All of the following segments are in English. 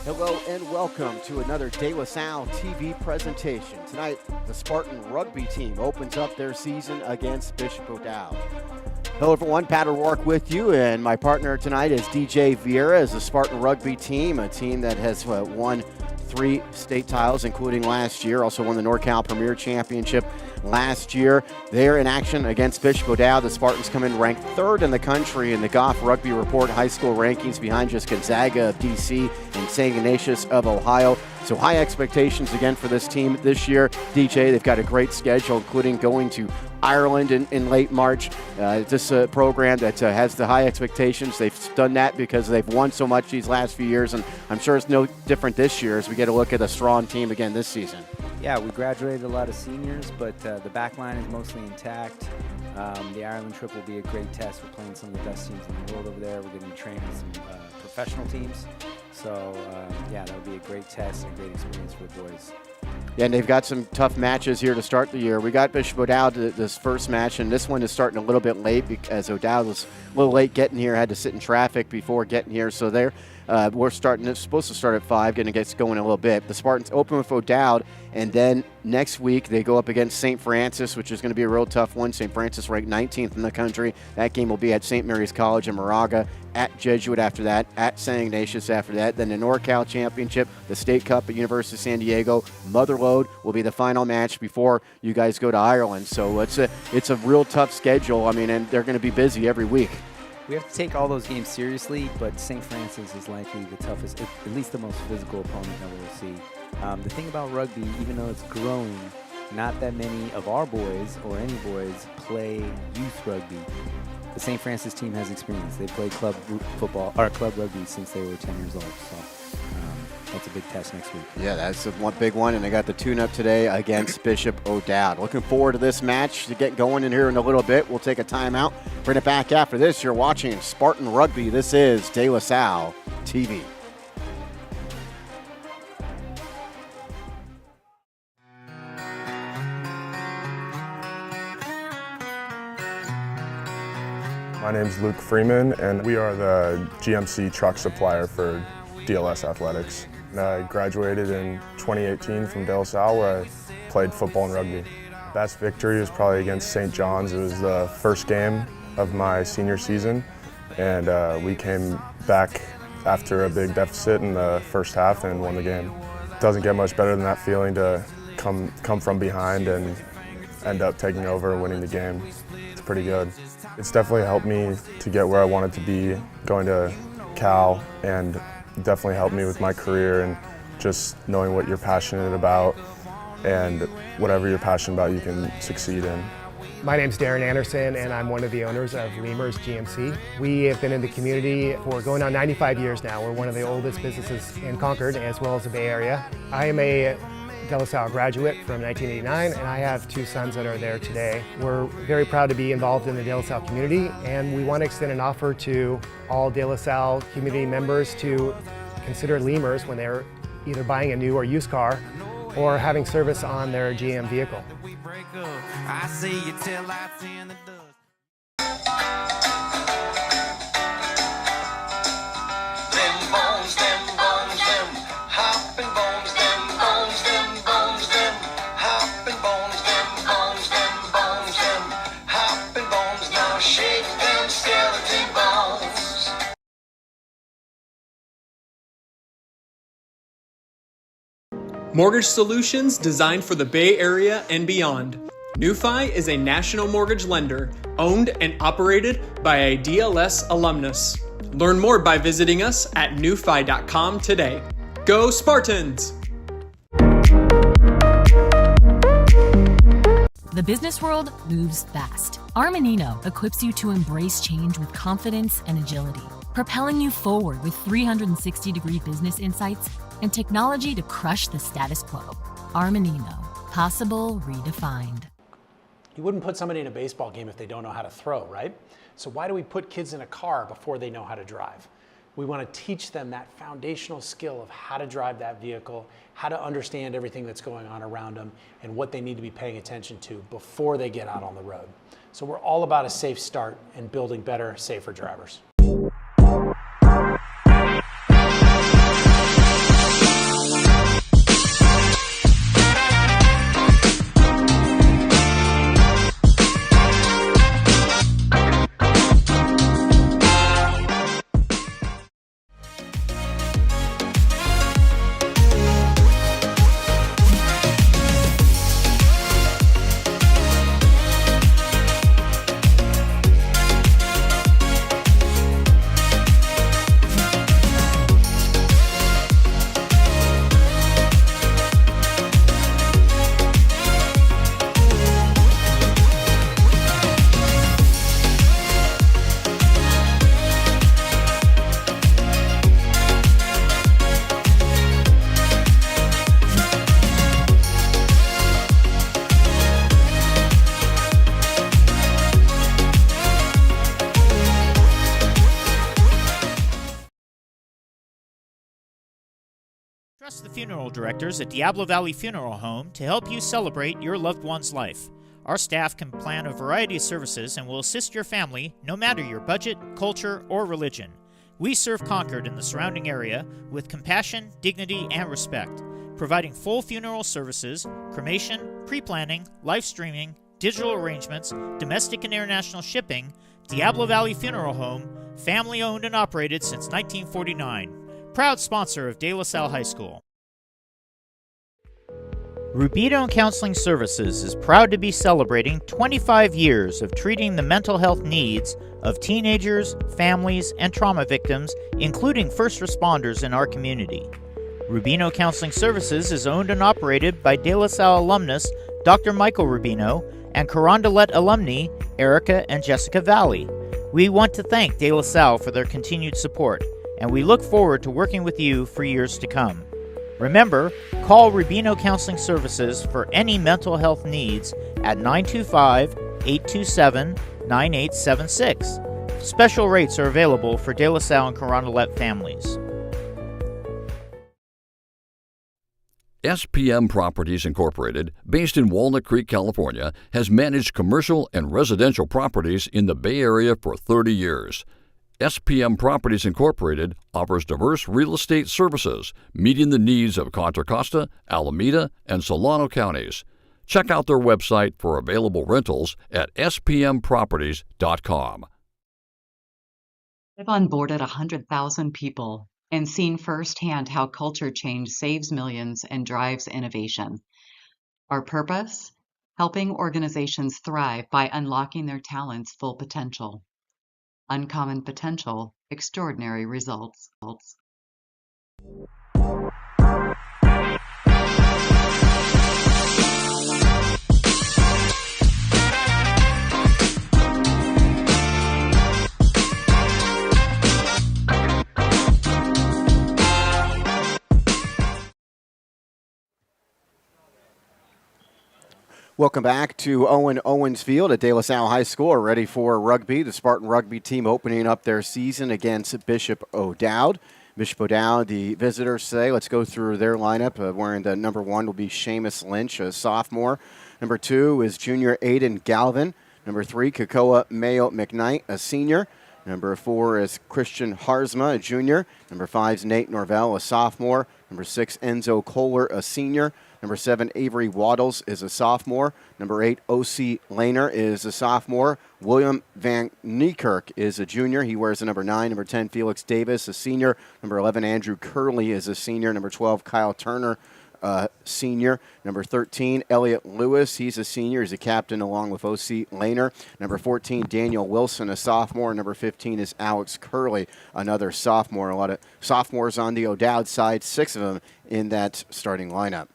Hello and welcome to another De La Salle TV presentation. Tonight, the Spartan Rugby team opens up their season against Bishop O'Dowd. Hello everyone, Pat O'Rourke with you, and my partner tonight is DJ Vieira as the Spartan Rugby team, a team that has won 3 state titles, including last year, also won the NorCal Premier Championship last year. They're in action against Bishop O'Dowd. The Spartans come in ranked 3rd in the country in the Goff Rugby Report high school rankings, behind just Gonzaga of DC and St. Ignatius of Ohio. So high expectations again for this team this year. DJ, they've got a great schedule, including going to Ireland in late March. This program that has the high expectations. They've done that because they've won so much these last few years, and I'm sure it's no different this year as we get a look at a strong team again this season. Yeah, we graduated a lot of seniors, but the back line is mostly intact. The Ireland trip will be a great test. We're playing some of the best teams in the world over there. We're getting to train with some professional teams. So, yeah, that'll be a great test and a great experience for the boys. Yeah, and they've got some tough matches here to start the year. We got Bishop O'Dowd this first match, and this one is starting a little bit late because O'Dowd was a little late getting here, had to sit in traffic before getting here. So we're supposed to start at 5, going to get going a little bit. The Spartans open with O'Dowd, and then next week they go up against St. Francis, which is going to be a real tough one. St. Francis ranked 19th in the country. That game will be at St. Mary's College in Moraga, at Jesuit after that, at St. Ignatius after that. Then the NorCal Championship, the State Cup at University of San Diego. Motherlode will be the final match before you guys go to Ireland. So it's a real tough schedule. I mean, and they're going to be busy every week. We have to take all those games seriously, but St. Francis is likely the toughest, at least the most physical opponent that we'll see. The thing about rugby, even though it's growing, not that many of our boys or any boys play youth rugby. The St. Francis team has experience. They played club football or club rugby since they were 10 years old. So that's a big test next week. Yeah, that's one big one, and they got the tune-up today against Bishop O'Dowd. Looking forward to this match to get going in here in a little bit. We'll take a timeout. Bring it back after this. You're watching Spartan Rugby. This is De La Salle TV. My name is Luke Freeman, and we are the GMC truck supplier for DLS Athletics. And I graduated in 2018 from De La Salle, where I played football and rugby. Best victory was probably against St. John's. It was the first game of my senior season, and we came back after a big deficit in the first half and won the game. It doesn't get much better than that feeling to come from behind and end up taking over and winning the game. It's pretty good. It's definitely helped me to get where I wanted to be, going to Cal, and definitely helped me with my career and just knowing what you're passionate about, and whatever you're passionate about you can succeed in. My name's Darren Anderson, and I'm one of the owners of Lemurs GMC. We have been in the community for going on 95 years now. We're one of the oldest businesses in Concord as well as the Bay Area. I am a De La Salle graduate from 1989, and I have 2 sons that are there today. We're very proud to be involved in the De La Salle community, and we want to extend an offer to all De La Salle community members to consider Lemurs when they're either buying a new or used car or having service on their GM vehicle. I see you till I see in the dust. Mortgage solutions designed for the Bay Area and beyond. NewFi is a national mortgage lender owned and operated by a DLS alumnus. Learn more by visiting us at newfi.com today. Go Spartans! The business world moves fast. Armanino equips you to embrace change with confidence and agility, propelling you forward with 360-degree business insights and technology to crush the status quo. Armanino, possible redefined. You wouldn't put somebody in a baseball game if they don't know how to throw, right? So why do we put kids in a car before they know how to drive? We want to teach them that foundational skill of how to drive that vehicle, how to understand everything that's going on around them, and what they need to be paying attention to before they get out on the road. So we're all about a safe start and building better, safer drivers. Ask the funeral directors at Diablo Valley Funeral Home to help you celebrate your loved one's life. Our staff can plan a variety of services and will assist your family no matter your budget, culture, or religion. We serve Concord and the surrounding area with compassion, dignity, and respect, providing full funeral services, cremation, pre-planning, live streaming, digital arrangements, domestic and international shipping. Diablo Valley Funeral Home, family owned and operated since 1949. Proud sponsor of De La Salle High School. Rubino Counseling Services is proud to be celebrating 25 years of treating the mental health needs of teenagers, families, and trauma victims, including first responders in our community. Rubino Counseling Services is owned and operated by De La Salle alumnus Dr. Michael Rubino and Carondelet alumni Erica and Jessica Valley. We want to thank De La Salle for their continued support, and we look forward to working with you for years to come. Remember, call Rubino Counseling Services for any mental health needs at 925-827-9876. Special rates are available for De La Salle and Carondelet families. SPM Properties Incorporated, based in Walnut Creek, California, has managed commercial and residential properties in the Bay Area for 30 years. SPM Properties Incorporated offers diverse real estate services, meeting the needs of Contra Costa, Alameda, and Solano counties. Check out their website for available rentals at spmproperties.com. I've onboarded 100,000 people and seen firsthand how culture change saves millions and drives innovation. Our purpose? Helping organizations thrive by unlocking their talent's full potential. Uncommon potential, extraordinary results. Welcome back to Owen Owens Field at De La Salle High School. We're ready for rugby. The Spartan rugby team opening up their season against Bishop O'Dowd. Bishop O'Dowd, the visitors today. Let's go through their lineup. Wearing the number 1 will be Seamus Lynch, a sophomore. Number 2 is junior Aiden Galvin. Number 3, Kakoa Mayo McKnight, a senior. Number 4 is Christian Harzma, a junior. Number 5 is Nate Norvell, a sophomore. Number 6, Enzo Kohler, a senior. Number 7, Avery Waddles is a sophomore. Number 8, O.C. Lehner is a sophomore. William Van Niekirk is a junior. He wears the number 9. Number 10, Felix Davis, a senior. Number 11, Andrew Curley is a senior. Number 12, Kyle Turner, senior. Number 13, Elliot Lewis. He's a senior. He's a captain along with O.C. Lehner. Number 14, Daniel Wilson, a sophomore. Number 15 is Alex Curley, another sophomore. A lot of sophomores on the O'Dowd side, 6 of them in that starting lineup.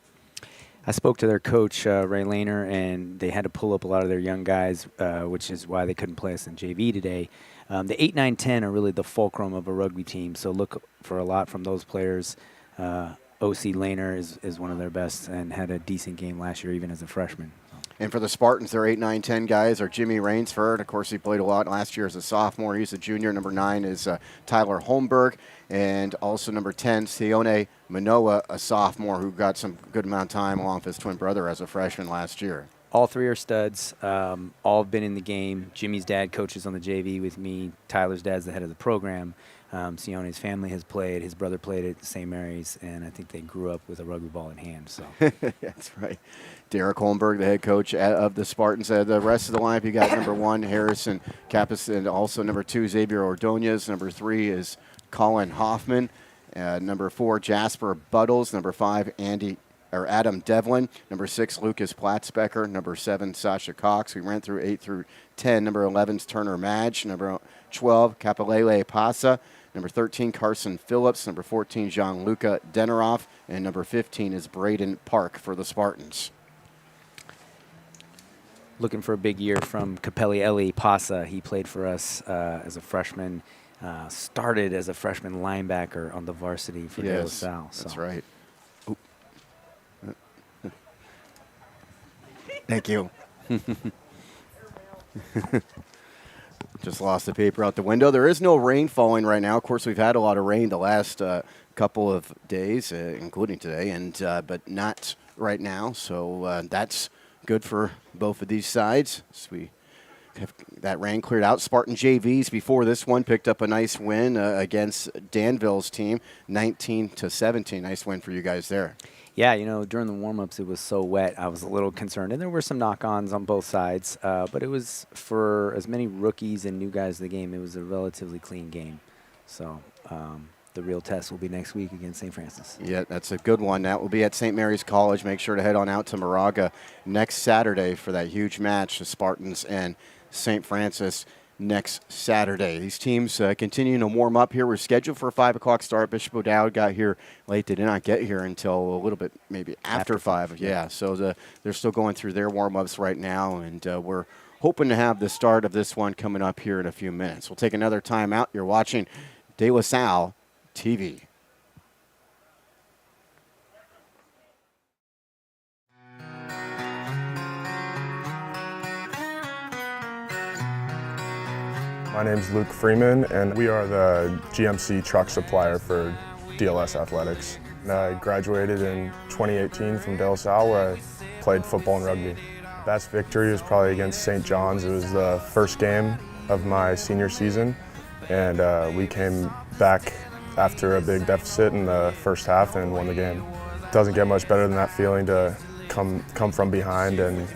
I spoke to their coach, Ray Lehner, and they had to pull up a lot of their young guys, which is why they couldn't play us in JV today. The 8, 9, 10 are really the fulcrum of a rugby team, so look for a lot from those players. O.C. Lehner is one of their best and had a decent game last year, even as a freshman. And for the Spartans, their 8, 9, 10 guys are Jimmy Rainsford. Of course, he played a lot last year as a sophomore. He's a junior. Number 9 is Tyler Holmberg. And also number 10, Sione Manoa, a sophomore who got some good amount of time along with his twin brother as a freshman last year. All 3 are studs. All have been in the game. Jimmy's dad coaches on the JV with me. Tyler's dad's the head of the program. Sione's family has played. His brother played at St. Mary's, and I think they grew up with a rugby ball in hand. So that's right. Derek Holmberg, the head coach of the Spartans. The rest of the lineup, you got number 1, Harrison Kappas, and also number 2, Xavier Ordonez. Number 3 is Colin Hoffman. Number 4, Jasper Buttles. Number 5, Adam Devlin. Number 6, Lucas Platzbecker. Number 7, Sasha Cox. We ran through 8 through 10. Number 11 is Turner Madge. Number 12, Kapalele Pasa. Number 13, Carson Phillips. Number 14, Jean-Luca Deneroff. And number 15 is Braden Park for the Spartans. Looking for a big year from Kapalele Pasa. He played for us as a freshman. Started as a freshman linebacker on the varsity for De La Salle. So. That's right. Oop. Thank you. Just lost the paper out the window. There is no rain falling right now. Of course, we've had a lot of rain the last couple of days, including today, and but not right now. So that's good for both of these sides. So we have that rain cleared out. Spartan JVs before this one picked up a nice win against Danville's team, 19-17. Nice win for you guys there. Yeah, during the warm-ups, it was so wet. I was a little concerned, and there were some knock-ons on both sides. But it was, for as many rookies and new guys in the game, it was a relatively clean game. So the real test will be next week against St. Francis. Yeah, that's a good one. That will be at St. Mary's College. Make sure to head on out to Moraga next Saturday for that huge match, the Spartans and St. Francis next Saturday. These teams continuing to warm up here. We're scheduled for a 5 o'clock start. Bishop O'Dowd got here late. They did not get here until a little bit maybe after 5. Yeah, so they're still going through their warm-ups right now, and we're hoping to have the start of this one coming up here in a few minutes. We'll take another time out. You're watching De La Salle TV. My name is Luke Freeman, and we are the GMC truck supplier for DLS Athletics. And I graduated in 2018 from De La Salle, where I played football and rugby. Best victory was probably against St. John's. It was the first game of my senior season, and we came back after a big deficit in the first half and won the game. It doesn't get much better than that feeling to come from behind and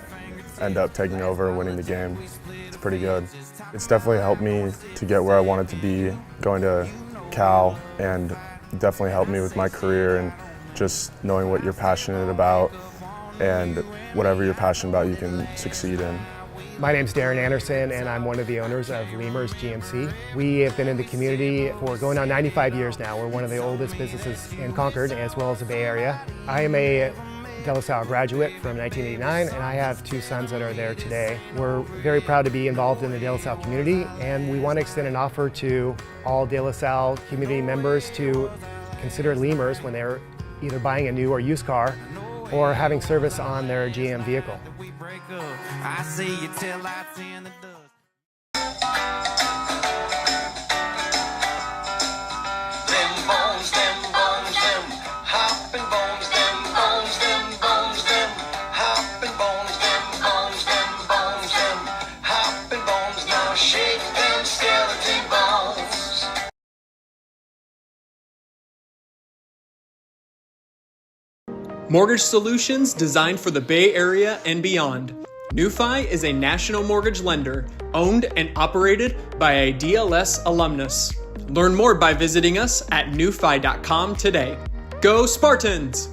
end up taking over and winning the game. It's pretty good. It's definitely helped me to get where I wanted to be going to Cal, and definitely helped me with my career and just knowing what you're passionate about, and whatever you're passionate about you can succeed in. My name's Darren Anderson, and I'm one of the owners of Lemurs GMC. We have been in the community for going on 95 years now. We're one of the oldest businesses in Concord, as well as the Bay Area. I am a De La Salle graduate from 1989, and I have 2 sons that are there today. We're very proud to be involved in the De La Salle community, and we want to extend an offer to all De La Salle community members to consider Lemurs when they're either buying a new or used car or having service on their GM vehicle. I see you till I see in the dust. Them bones, them hopping bones, them bones, them hopping bones, them hopping bones. Now shake them skeleton bones. Mortgage solutions designed for the Bay Area and beyond. NewFi is a national mortgage lender owned and operated by a DLS alumnus. Learn more by visiting us at newfi.com today. Go Spartans!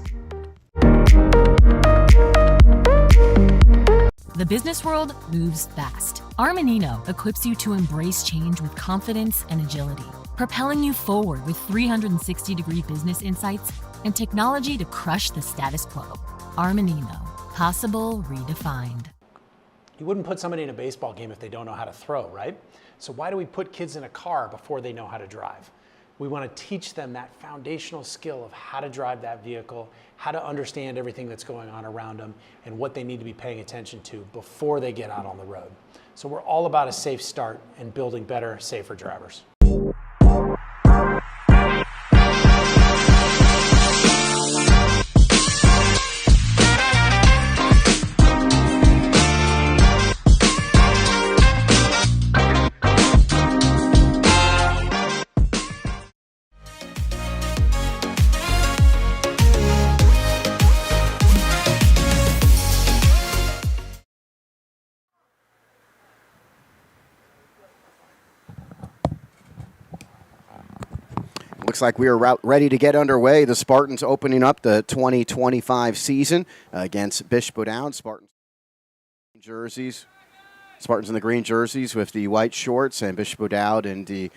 The business world moves fast. Armanino equips you to embrace change with confidence and agility, propelling you forward with 360-degree business insights and technology to crush the status quo. Armanino, possible redefined. You wouldn't put somebody in a baseball game if they don't know how to throw, right? So why do we put kids in a car before they know how to drive? We want to teach them that foundational skill of how to drive that vehicle, how to understand everything that's going on around them, and what they need to be paying attention to before they get out on the road. So we're all about a safe start and building better, safer drivers. Looks like we are ready to get underway. The Spartans opening up the 2025 season against Bishop O'Dowd. Spartans in the green jerseys with the white shorts, and Bishop O'Dowd in the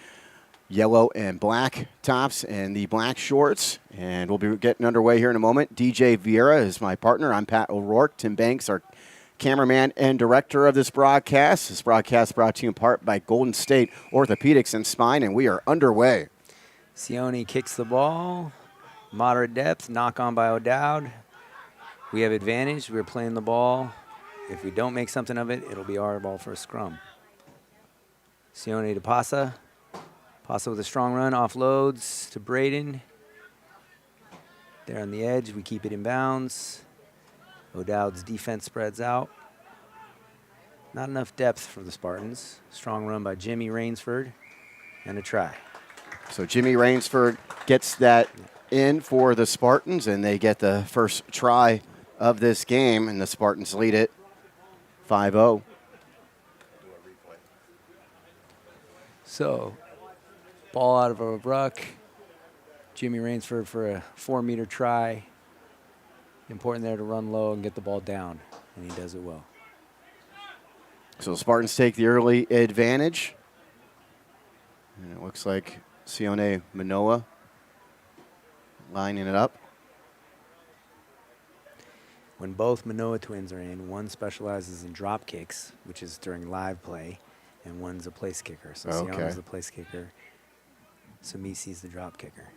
yellow and black tops and the black shorts. And we'll be getting underway here in a moment. DJ Vieira is my partner. I'm Pat O'Rourke. Tim Banks, our cameraman and director of this broadcast. This broadcast brought to you in part by Golden State Orthopedics and Spine, and we are underway. Sione kicks the ball, moderate depth, knock on by O'Dowd. We have advantage. We're playing the ball. If we don't make something of it, it'll be our ball for a scrum. Sione to Pasa. Pasa with a strong run, offloads to Braden. There on the edge, we keep it in bounds. O'Dowd's defense spreads out. Not enough depth for the Spartans. Strong run by Jimmy Rainsford and a try. So Jimmy Rainsford gets that in for the Spartans, and they get the first try of this game, and the Spartans lead it 5-0. So, ball out of a ruck. Jimmy Rainsford for a 4-meter try. Important there to run low and get the ball down, and he does it well. So the Spartans take the early advantage. And it looks like Sione Manoa lining it up. When both Manoa twins are in, one specializes in drop kicks, which is during live play, and one's a place kicker. So Sione's the place kicker. Samisi's the drop kicker.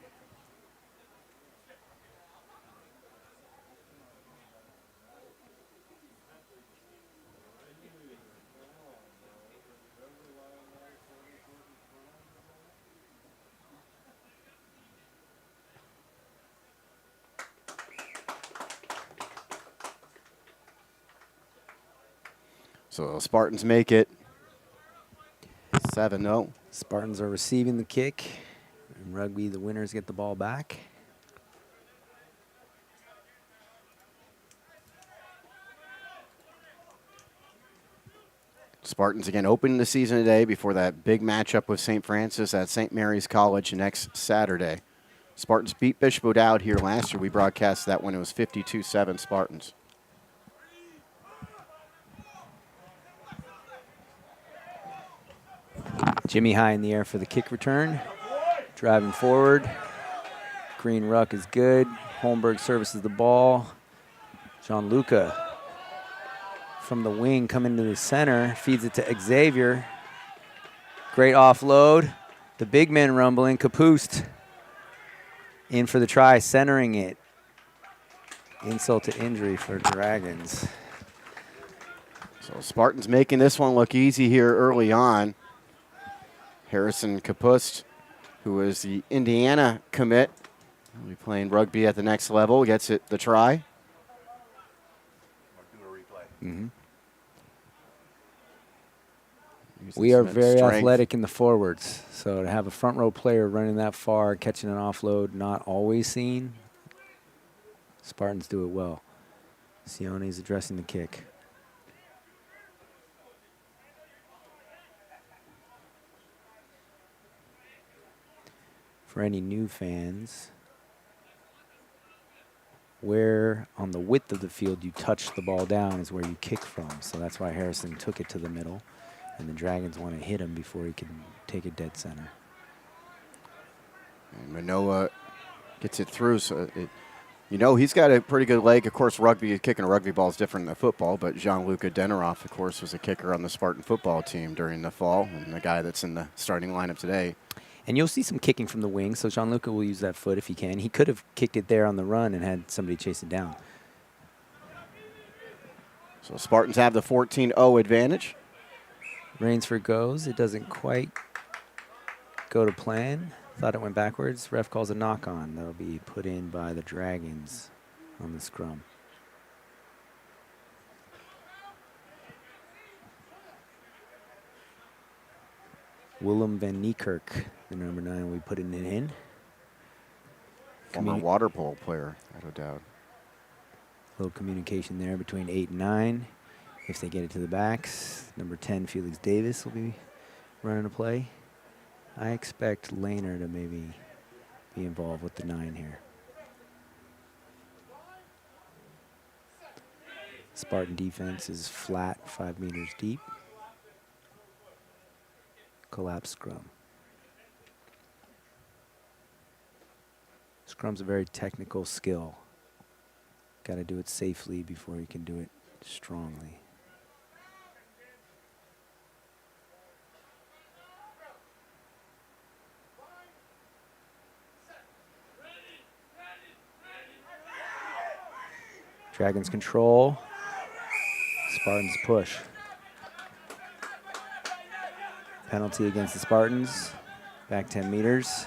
So the Spartans make it 7-0. Spartans are receiving the kick. In rugby, the winners get the ball back. Spartans again opening the season today before that big matchup with St. Francis at St. Mary's College next Saturday. Spartans beat Bishop O'Dowd here last year. We broadcast that when it was 52-7 Spartans. Jimmy high in the air for the kick return. Driving forward. Green ruck is good. Holmberg services the ball. Gianluca from the wing coming to the center. Feeds it to Xavier. Great offload. The big men rumbling. Kapust in for the try, centering it. Insult to injury for Dragons. So Spartans making this one look easy here early on. Harrison Kapust, who is the Indiana commit, will be playing rugby at the next level, gets it the try. Mm-hmm. We are very athletic in the forwards, so to have a front row player running that far, catching an offload, not always seen, Spartans do it well. Sione's addressing the kick. For any new fans, where on the width of the field you touch the ball down is where you kick from. So that's why Harrison took it to the middle, and the Dragons want to hit him before he can take it dead center. And Manoa gets it through, so he's got a pretty good leg. Of course, kicking a rugby ball is different than football, but Jean-Luc Deneroff, of course, was a kicker on the Spartan football team during the fall, and the guy that's in the starting lineup today. And you'll see some kicking from the wing, so Gianluca will use that foot if he can. He could have kicked it there on the run and had somebody chase it down. So Spartans have the 14-0 advantage. Rainsford goes. It doesn't quite go to plan. Thought it went backwards. Ref calls a knock-on. That'll be put in by the Dragons on the scrum. Willem van Niekerk, the number 9, we put it in. Former water polo player, no doubt. Little communication there between 8 and 9. If they get it to the backs, number 10, Felix Davis, will be running a play. I expect Lehner to maybe be involved with the 9 here. Spartan defense is flat, 5 meters deep. Collapse scrum. Scrum's a very technical skill. Got to do it safely before you can do it strongly. Dragons control. Spartans push. Penalty against the Spartans. Back 10 meters.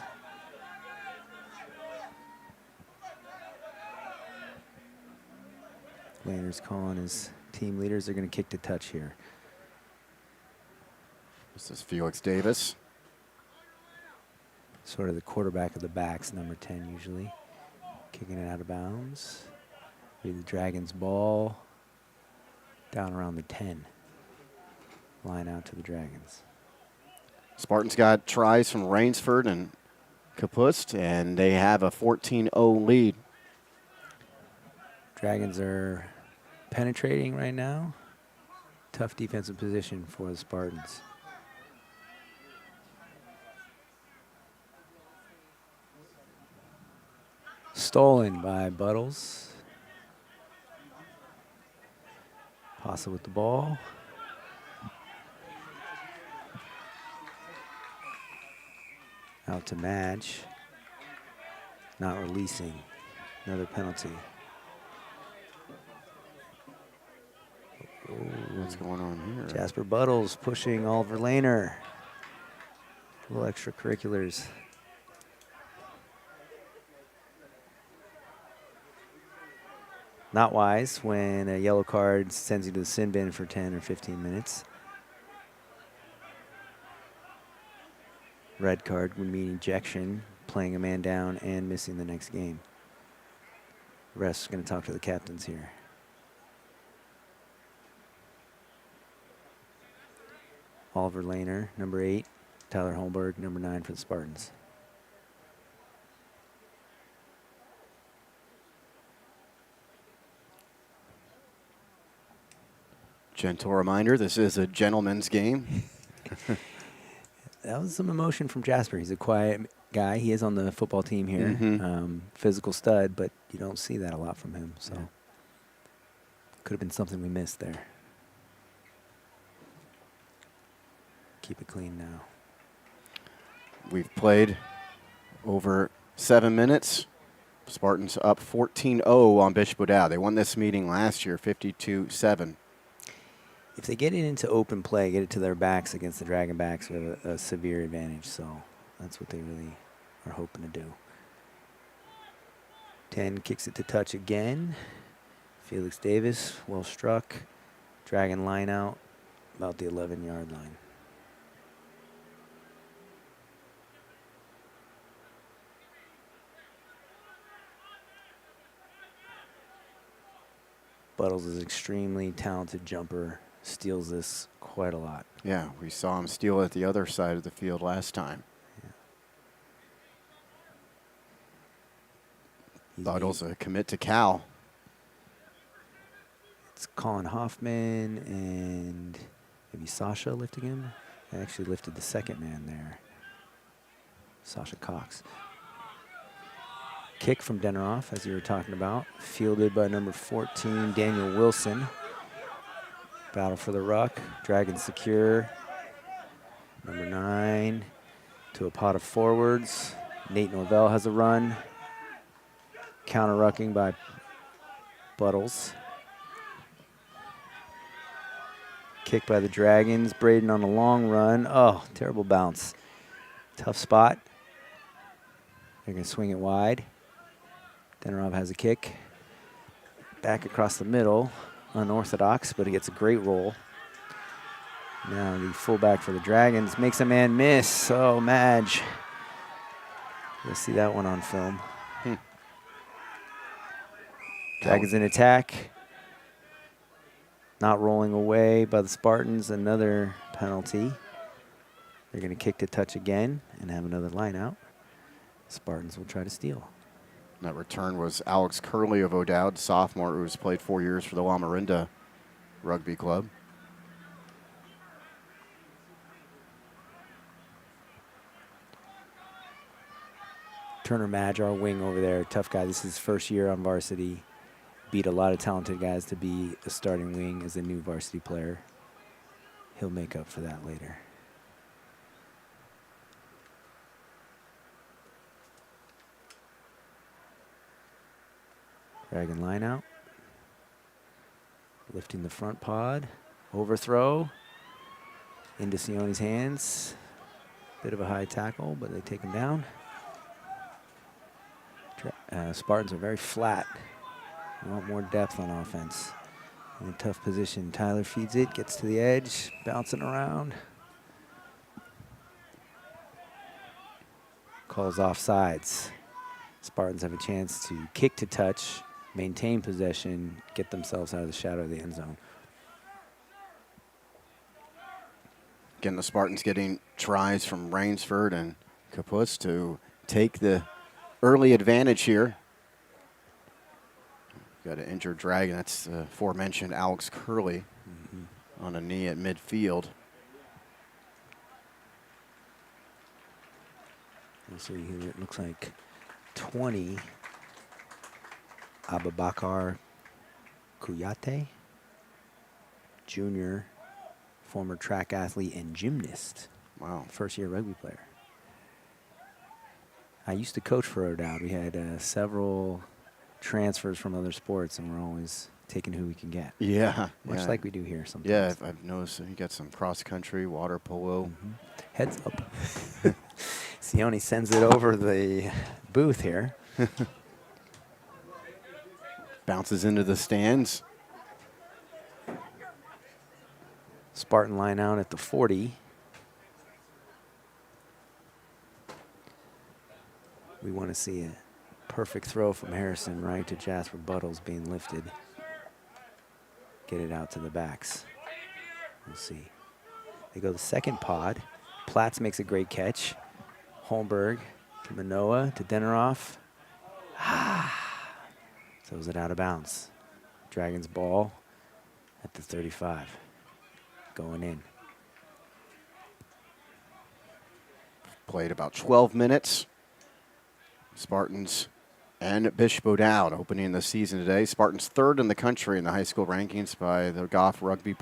Lehner's calling his team leaders. They're going to kick to touch here. This is Felix Davis. Sort of the quarterback of the backs, number 10 usually. Kicking it out of bounds. Be the Dragons' ball. Down around the 10. Line out to the Dragons. Spartans got tries from Rainsford and Kapust, and they have a 14-0 lead. Dragons are penetrating right now. Tough defensive position for the Spartans. Stolen by Buttles. Pasa with the ball. Out to Madge. Not releasing. Another penalty. What's going on here? Jasper Buttles pushing Oliver Lehner. Little extracurriculars. Not wise when a yellow card sends you to the sin bin for 10 or 15 minutes. Red card would mean ejection, playing a man down, and missing the next game. The rest is going to talk to the captains here. Oliver Lehner, number 8. Tyler Holmberg, number 9 for the Spartans. Gentle reminder, this is a gentleman's game. That was some emotion from Jasper. He's a quiet guy. He is on the football team here. Physical stud, but you don't see that a lot from him. So could have been something we missed there. Keep it clean now. We've played over 7 minutes. Spartans up 14-0 on Bishop O'Dowd. They won this meeting last year, 52-7. If they get it into open play, get it to their backs against the Dragon backs, we have a severe advantage. So that's what they really are hoping to do. 10 kicks it to touch again. Felix Davis, well struck. Dragon line out about the 11-yard line. Buttles is an extremely talented jumper. Steals this quite a lot. Yeah, we saw him steal at the other side of the field last time. Yeah. Buttles a commit to Cal. It's Colin Hoffman and maybe Sasha lifting him. They actually lifted the second man there. Sasha Cox. Kick from Deneroff, as you were talking about. Fielded by number 14, Daniel Wilson. Battle for the ruck. Dragons secure. Number 9 to a pot of forwards. Nate Norvell has a run. Counter rucking by Buttles. Kick by the Dragons. Braden on a long run. Oh, terrible bounce. Tough spot. They're going to swing it wide. Denerov has a kick. Back across the middle. Unorthodox, but he gets a great roll. Now the fullback for the Dragons makes a man miss. Oh, Madge. You'll see that one on film. Dragons in attack. Not rolling away by the Spartans. Another penalty. They're going to kick to touch again and have another line out. Spartans will try to steal. That return was Alex Curley of O'Dowd, sophomore, who's played 4 years for the Lamarinda Rugby Club. Turner Madge, our wing over there, tough guy. This is his first year on varsity. Beat a lot of talented guys to be a starting wing as a new varsity player. He'll make up for that later. Dragon line out. Lifting the front pod. Overthrow. Into Sione's hands. Bit of a high tackle, but they take him down. Spartans are very flat. We want more depth on offense. In a tough position. Tyler feeds it, gets to the edge, bouncing around. Calls offsides. Spartans have a chance to kick to touch, maintain possession, get themselves out of the shadow of the end zone. Again, the Spartans getting tries from Rainsford and Kapus to take the early advantage here. Got an injured Dragon. That's the aforementioned Alex Curley on a knee at midfield. So here it looks like 20, Abubakar Kuyate, junior, former track athlete and gymnast. Wow. First-year rugby player. I used to coach for O'Dowd. We had several transfers from other sports, and we're always taking who we can get. Yeah. Much like we do here sometimes. Yeah, I've noticed you got some cross-country, water polo. Heads up. Sione sends it over the booth here. Bounces into the stands. Spartan line out at the 40. We want to see a perfect throw from Harrison right to Jasper Buttles being lifted. Get it out to the backs. We'll see. They go the second pod. Platts makes a great catch. Holmberg to Manoa to Deneroff. Throws it out of bounds. Dragons ball at the 35. Going in. Played about 12 minutes. Spartans and Bishop O'Dowd opening the season today. Spartans third in the country in the high school rankings by the Goff Rugby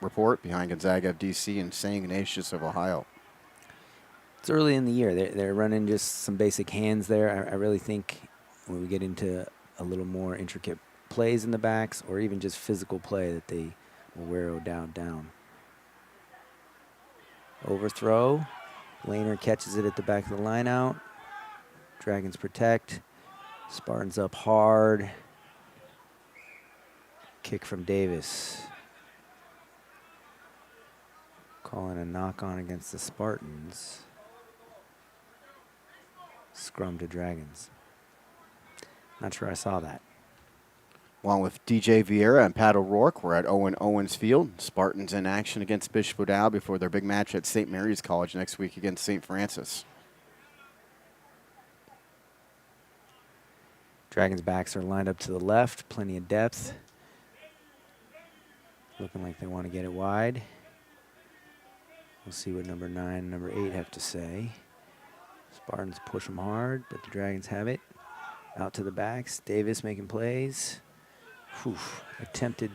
report, behind Gonzaga of DC and St. Ignatius of Ohio. It's early in the year. They're running just some basic hands there. I really think when we get into a little more intricate plays in the backs or even just physical play that they will wear O'Dowd down. Overthrow. Lehner catches it at the back of the line out. Dragons protect. Spartans up hard. Kick from Davis. Calling a knock on against the Spartans. Scrum to Dragons. Not sure I saw that. Along with DJ Vieira and Pat O'Rourke, we're at Owen Owens Field. Spartans in action against Bishop O'Dowd before their big match at St. Mary's College next week against St. Francis. Dragons' backs are lined up to the left, plenty of depth. Looking like they want to get it wide. We'll see what number 9 and number 8 have to say. Spartans push them hard, but the Dragons have it. Out to the backs. Davis making plays. Whew. Attempted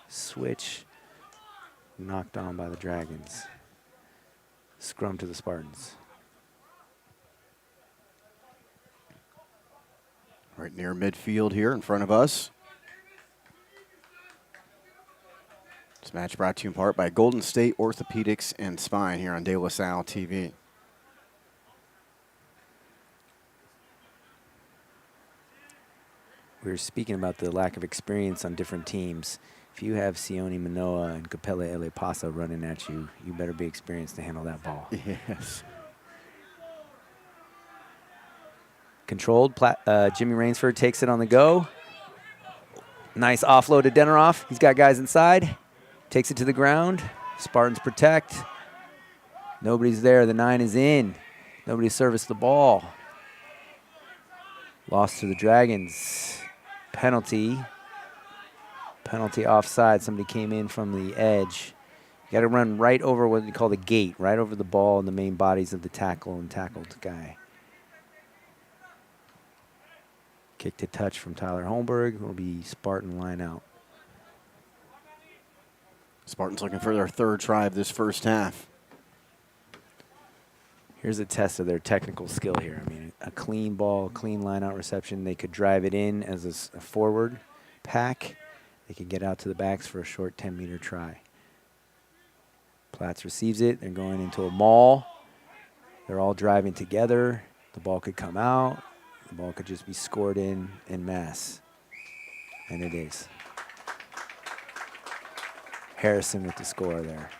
switch. Knocked on by the Dragons. Scrum to the Spartans. Right near midfield here in front of us. This match brought to you in part by Golden State Orthopedics and Spine here on De La Salle TV. We were speaking about the lack of experience on different teams. If you have Sione Manoa and Capella Elepasa running at you, you better be experienced to handle that ball. Yes. Controlled. Jimmy Rainsford takes it on the go. Nice offload to Deneroff. He's got guys inside. Takes it to the ground. Spartans protect. Nobody's there. The 9 is in. Nobody serviced the ball. Lost to the Dragons. Penalty. Penalty offside. Somebody came in from the edge. You got to run right over what we call the gate, right over the ball and the main bodies of the tackle and tackled guy. Kick to touch from Tyler Holmberg. Will be Spartan line out. Spartans looking for their third try of this first half. Here's a test of their technical skill here. I mean, a clean ball, clean line out reception. They could drive it in as a forward pack. They could get out to the backs for a short 10-meter try. Platts receives it. They're going into a maul. They're all driving together. The ball could come out. The ball could just be scored in mass. And it is. Harrison with the score there.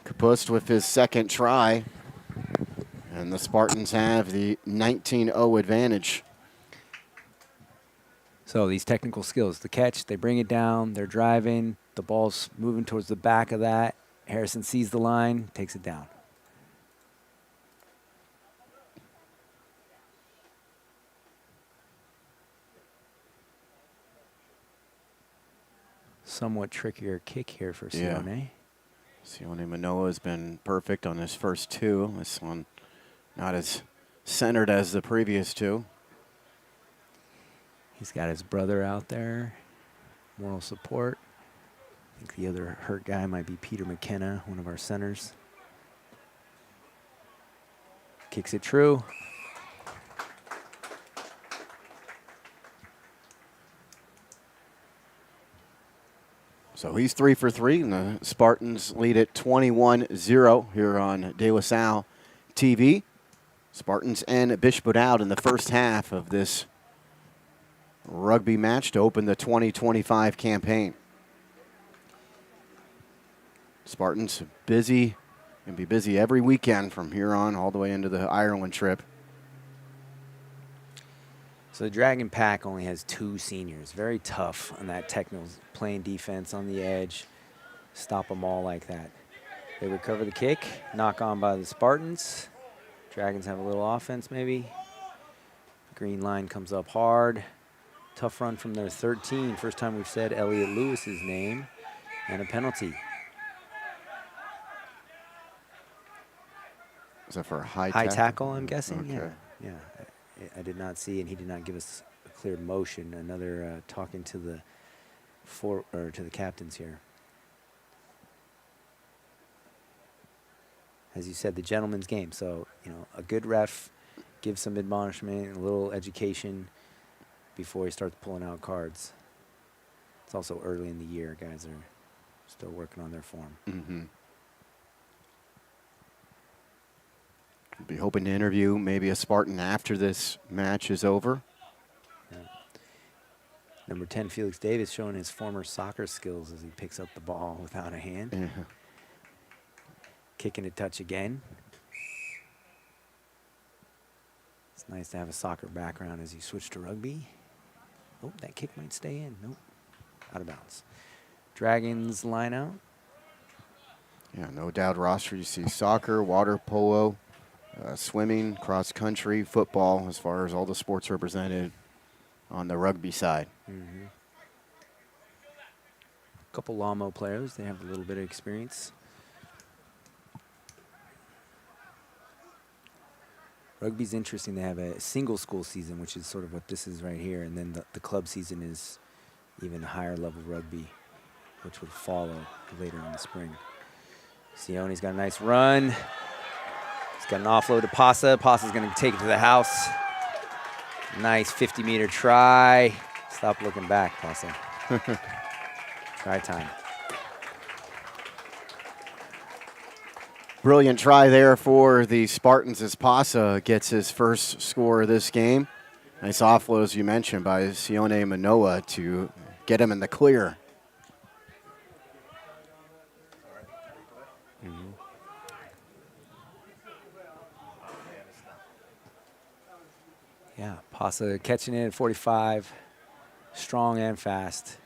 Kapust with his second try. And the Spartans have the 19-0 advantage. So these technical skills, the catch, they bring it down, they're driving, the ball's moving towards the back of that. Harrison sees the line, takes it down. Somewhat trickier kick here for Sione. Yeah. Sione Manoa has been perfect on his first two. This one not as centered as the previous two. He's got his brother out there, moral support. I think the other hurt guy might be Peter McKenna, one of our centers. Kicks it true. So he's 3 for 3, and the Spartans lead at 21-0 here on De La Salle TV. Spartans and Bishop out in the first half of this rugby match to open the 2025 campaign. Spartans busy, going to be busy every weekend from here on all the way into the Ireland trip. So the Dragon Pack only has 2 seniors. Very tough on that technical, playing defense on the edge. Stop them all like that. They recover the kick, knock on by the Spartans. Dragons have a little offense maybe. Green line comes up hard. Tough run from their 13. First time we've said Elliot Lewis's name. And a penalty. Is that for a high tackle, I'm guessing? Okay. Yeah. I did not see, and he did not give us a clear motion. Another talking to the to the captains here. As you said, the gentleman's game. So, you know, a good ref gives some admonishment, a little education before he starts pulling out cards. It's also early in the year. Guys are still working on their form. Mm-hmm. Be hoping to interview maybe a Spartan after this match is over. Yeah. Number 10, Felix Davis, showing his former soccer skills as he picks up the ball without a hand. Yeah. Kicking a touch again. It's nice to have a soccer background as you switch to rugby. Oh, that kick might stay in. Nope. Out of bounds. Dragons line out. Yeah, no doubt roster. You see soccer, water polo, swimming, cross country, football, as far as all the sports represented on the rugby side. Mm-hmm. A couple Lamo players, they have a little bit of experience. Rugby's interesting. They have a single school season, which is sort of what this is right here, and then the club season is even higher level rugby, which would follow later in the spring. Sione's got a nice run. Got an offload to Pasa. Pasa's going to take it to the house. Nice 50-meter try. Stop looking back, Pasa. Try time. Brilliant try there for the Spartans as Pasa gets his first score of this game. Nice offload, as you mentioned, by Sione Manoa to get him in the clear. Yeah, Pasa catching it at 45, strong and fast.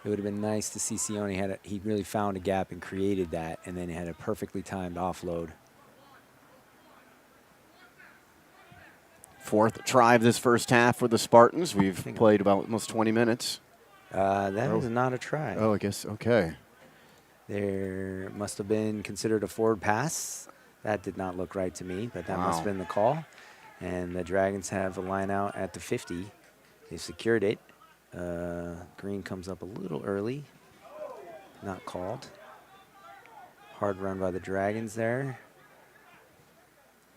It would have been nice to see Sione he really found a gap and created that, and then he had a perfectly timed offload. Fourth try of this first half for the Spartans. We've played about almost 20 minutes. That was not a try. Oh, I guess, okay. There must have been considered a forward pass. That did not look right to me, but that must have been the call. And the Dragons have a line out at the 50. They secured it. Green comes up a little early. Not called. Hard run by the Dragons there.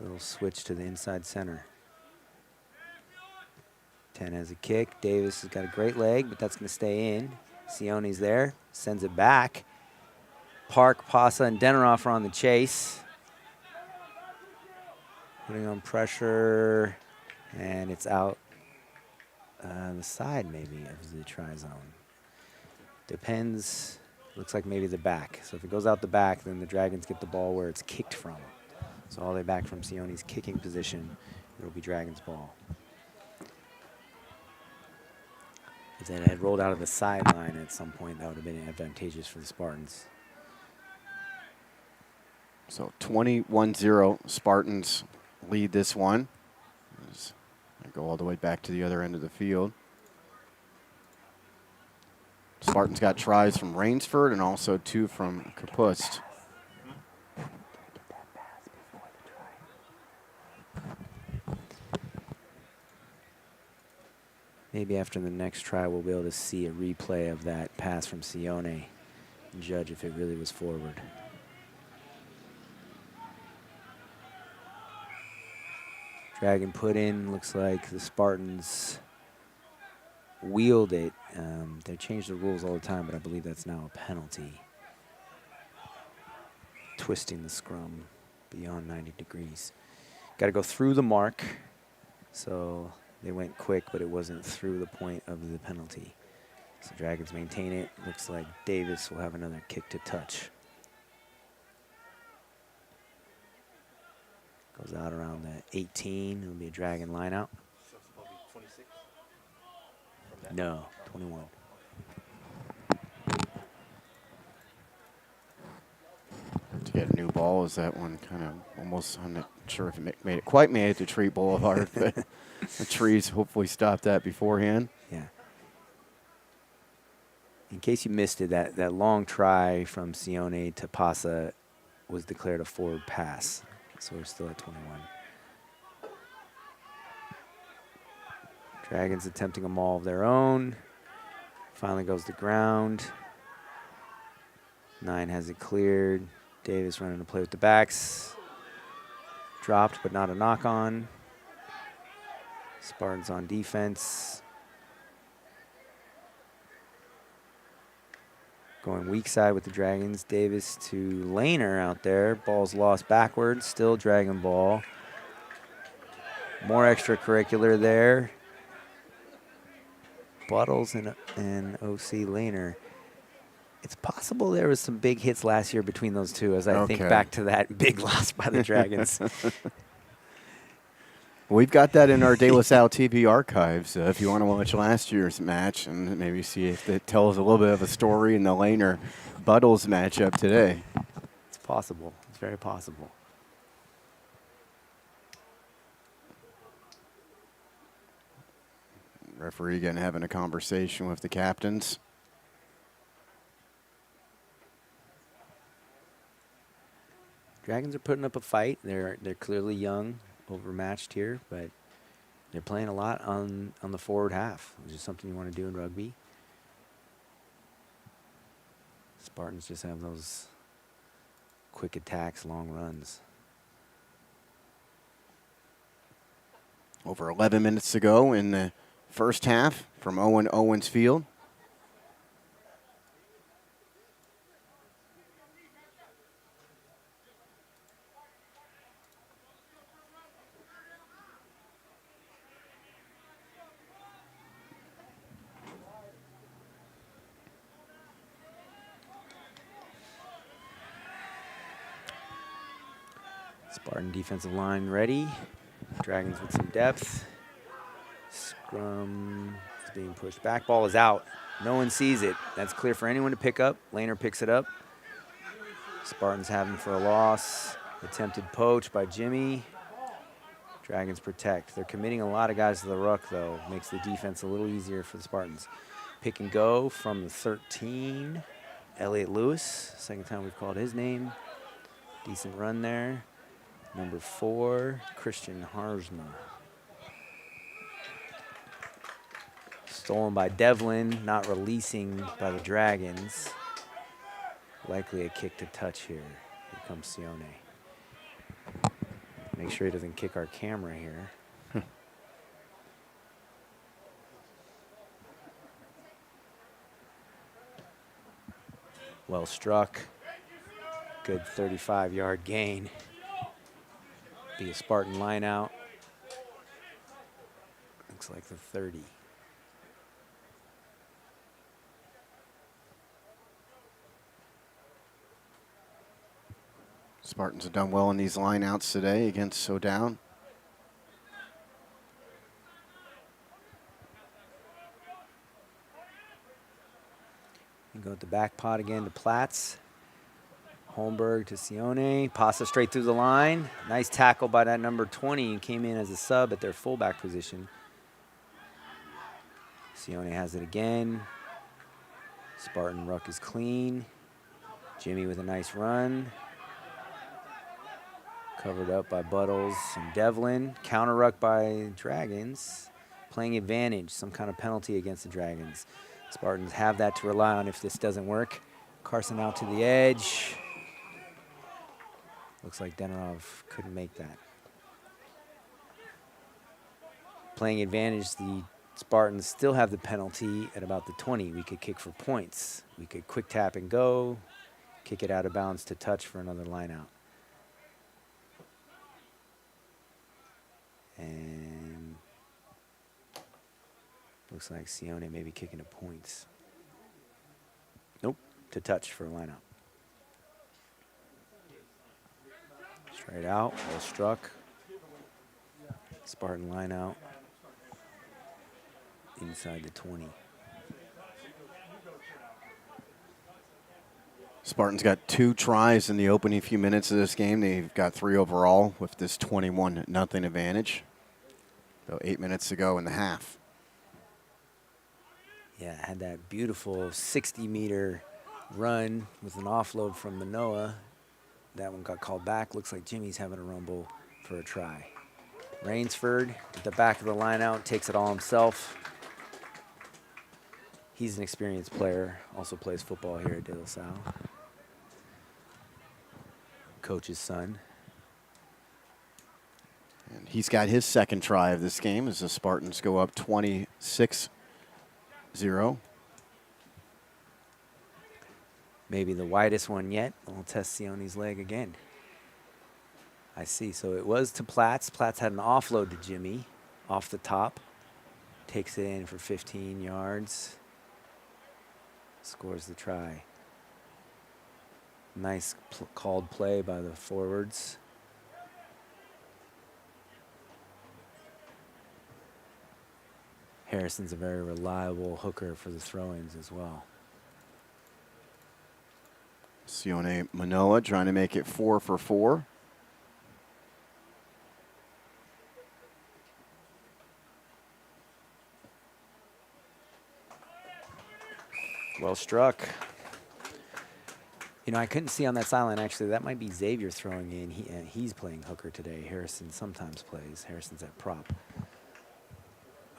Little switch to the inside center. 10 has a kick. Davis has got a great leg, but that's going to stay in. Sione's there. Sends it back. Park, Pasa, and Deneroff are on the chase. Putting on pressure, and it's out the side maybe of the try zone. Depends. Looks like maybe the back. So if it goes out the back, then the Dragons get the ball where it's kicked from. So all the way back from Sione's kicking position, it'll be Dragons' ball. If they had rolled out of the sideline at some point, that would have been advantageous for the Spartans. So 21-0, Spartans lead this one. They go all the way back to the other end of the field. Spartans got tries from Rainsford and also 2 from Kapust. Maybe after the next try, we'll be able to see a replay of that pass from Sione and judge if it really was forward. Dragon put in, looks like the Spartans wheeled it. They change the rules all the time, but I believe that's now a penalty. Twisting the scrum beyond 90 degrees. Got to go through the mark. So they went quick, but it wasn't through the point of the penalty. So Dragons maintain it. Looks like Davis will have another kick to touch. Goes out around the 18. It'll be a Dragon line out. No, 21. To get a new ball, is that one kind of almost, I'm not sure if it quite made it to Tree Boulevard, but the trees hopefully stopped that beforehand. Yeah. In case you missed it, that long try from Sione to Pasa was declared a forward pass. So we're still at 21. Dragons attempting a maul of their own. Finally goes to ground. 9 has it cleared. Davis running to play with the backs. Dropped, but not a knock on. Spartans on defense. Going weak side with the Dragons. Davis to Laner out there. Ball's lost backwards. Still Dragon ball. More extracurricular there. Buttles and OC Laner. It's possible there was some big hits last year between those two as I think back to that big loss by the Dragons. We've got that in our De La Salle TV archives if you want to watch last year's match and maybe see if it tells a little bit of a story in the Laner Buttles matchup today. It's possible. It's very possible. Referee again having a conversation with the captains. Dragons are putting up a fight. They're clearly young, overmatched here, but they're playing a lot on the forward half, which is something you want to do in rugby. Spartans just have those quick attacks, long runs. Over 11 minutes to go in the first half from Owen Owens Field. Spartan defensive line ready. Dragons with some depth. Scrum is being pushed back. Ball is out. No one sees it. That's clear for anyone to pick up. Laner picks it up. Spartans have him for a loss. Attempted poach by Jimmy. Dragons protect. They're committing a lot of guys to the ruck, though. Makes the defense a little easier for the Spartans. Pick and go from the 13. Elliot Lewis. Second time we've called his name. Decent run there. Number 4, Christian Harzma. Stolen by Devlin, not releasing by the Dragons. Likely a kick to touch here. Here comes Sione. Make sure he doesn't kick our camera here. Well struck. Good 35-yard gain. Be a Spartan line out. Looks like the 30. Spartans have done well in these lineouts today against Sodown. You go with the back pot again to Platts. Holmberg to Sione. Pasta straight through the line. Nice tackle by that number 20 and came in as a sub at their fullback position. Sione has it again. Spartan ruck is clean. Jimmy with a nice run. Covered up by Buttles and Devlin. Counter ruck by Dragons. Playing advantage, some kind of penalty against the Dragons. Spartans have that to rely on if this doesn't work. Carson out to the edge. Looks like Denarov couldn't make that. Playing advantage, the Spartans still have the penalty at about the 20. We could kick for points. We could quick tap and go, kick it out of bounds to touch for another line out. And looks like Sione may be kicking to points. Nope, to touch for a line out. Straight out, well struck. Spartan line out. Inside the 20. Spartans got 2 tries in the opening few minutes of this game. They've got 3 overall with this 21-0 advantage. So 8 minutes to go in the half. Yeah, had that beautiful 60-meter run with an offload from Manoa. That one got called back. Looks like Jimmy's having a rumble for a try. Rainsford at the back of the line out, takes it all himself. He's an experienced player, also plays football here at De La Salle. Coach's son. And he's got his second try of this game as the Spartans go up 26-0. Maybe the widest one yet. We'll test Sione's leg again. I see. So it was to Platts. Platts had an offload to Jimmy off the top. Takes it in for 15 yards. Scores the try. Nice called play by the forwards. Harrison's a very reliable hooker for the throw-ins as well. Sione Manoa trying to make it 4 for 4. Well struck. You know, I couldn't see on that sideline, actually, that might be Xavier throwing in. He's playing hooker today. Harrison sometimes plays. Harrison's at prop.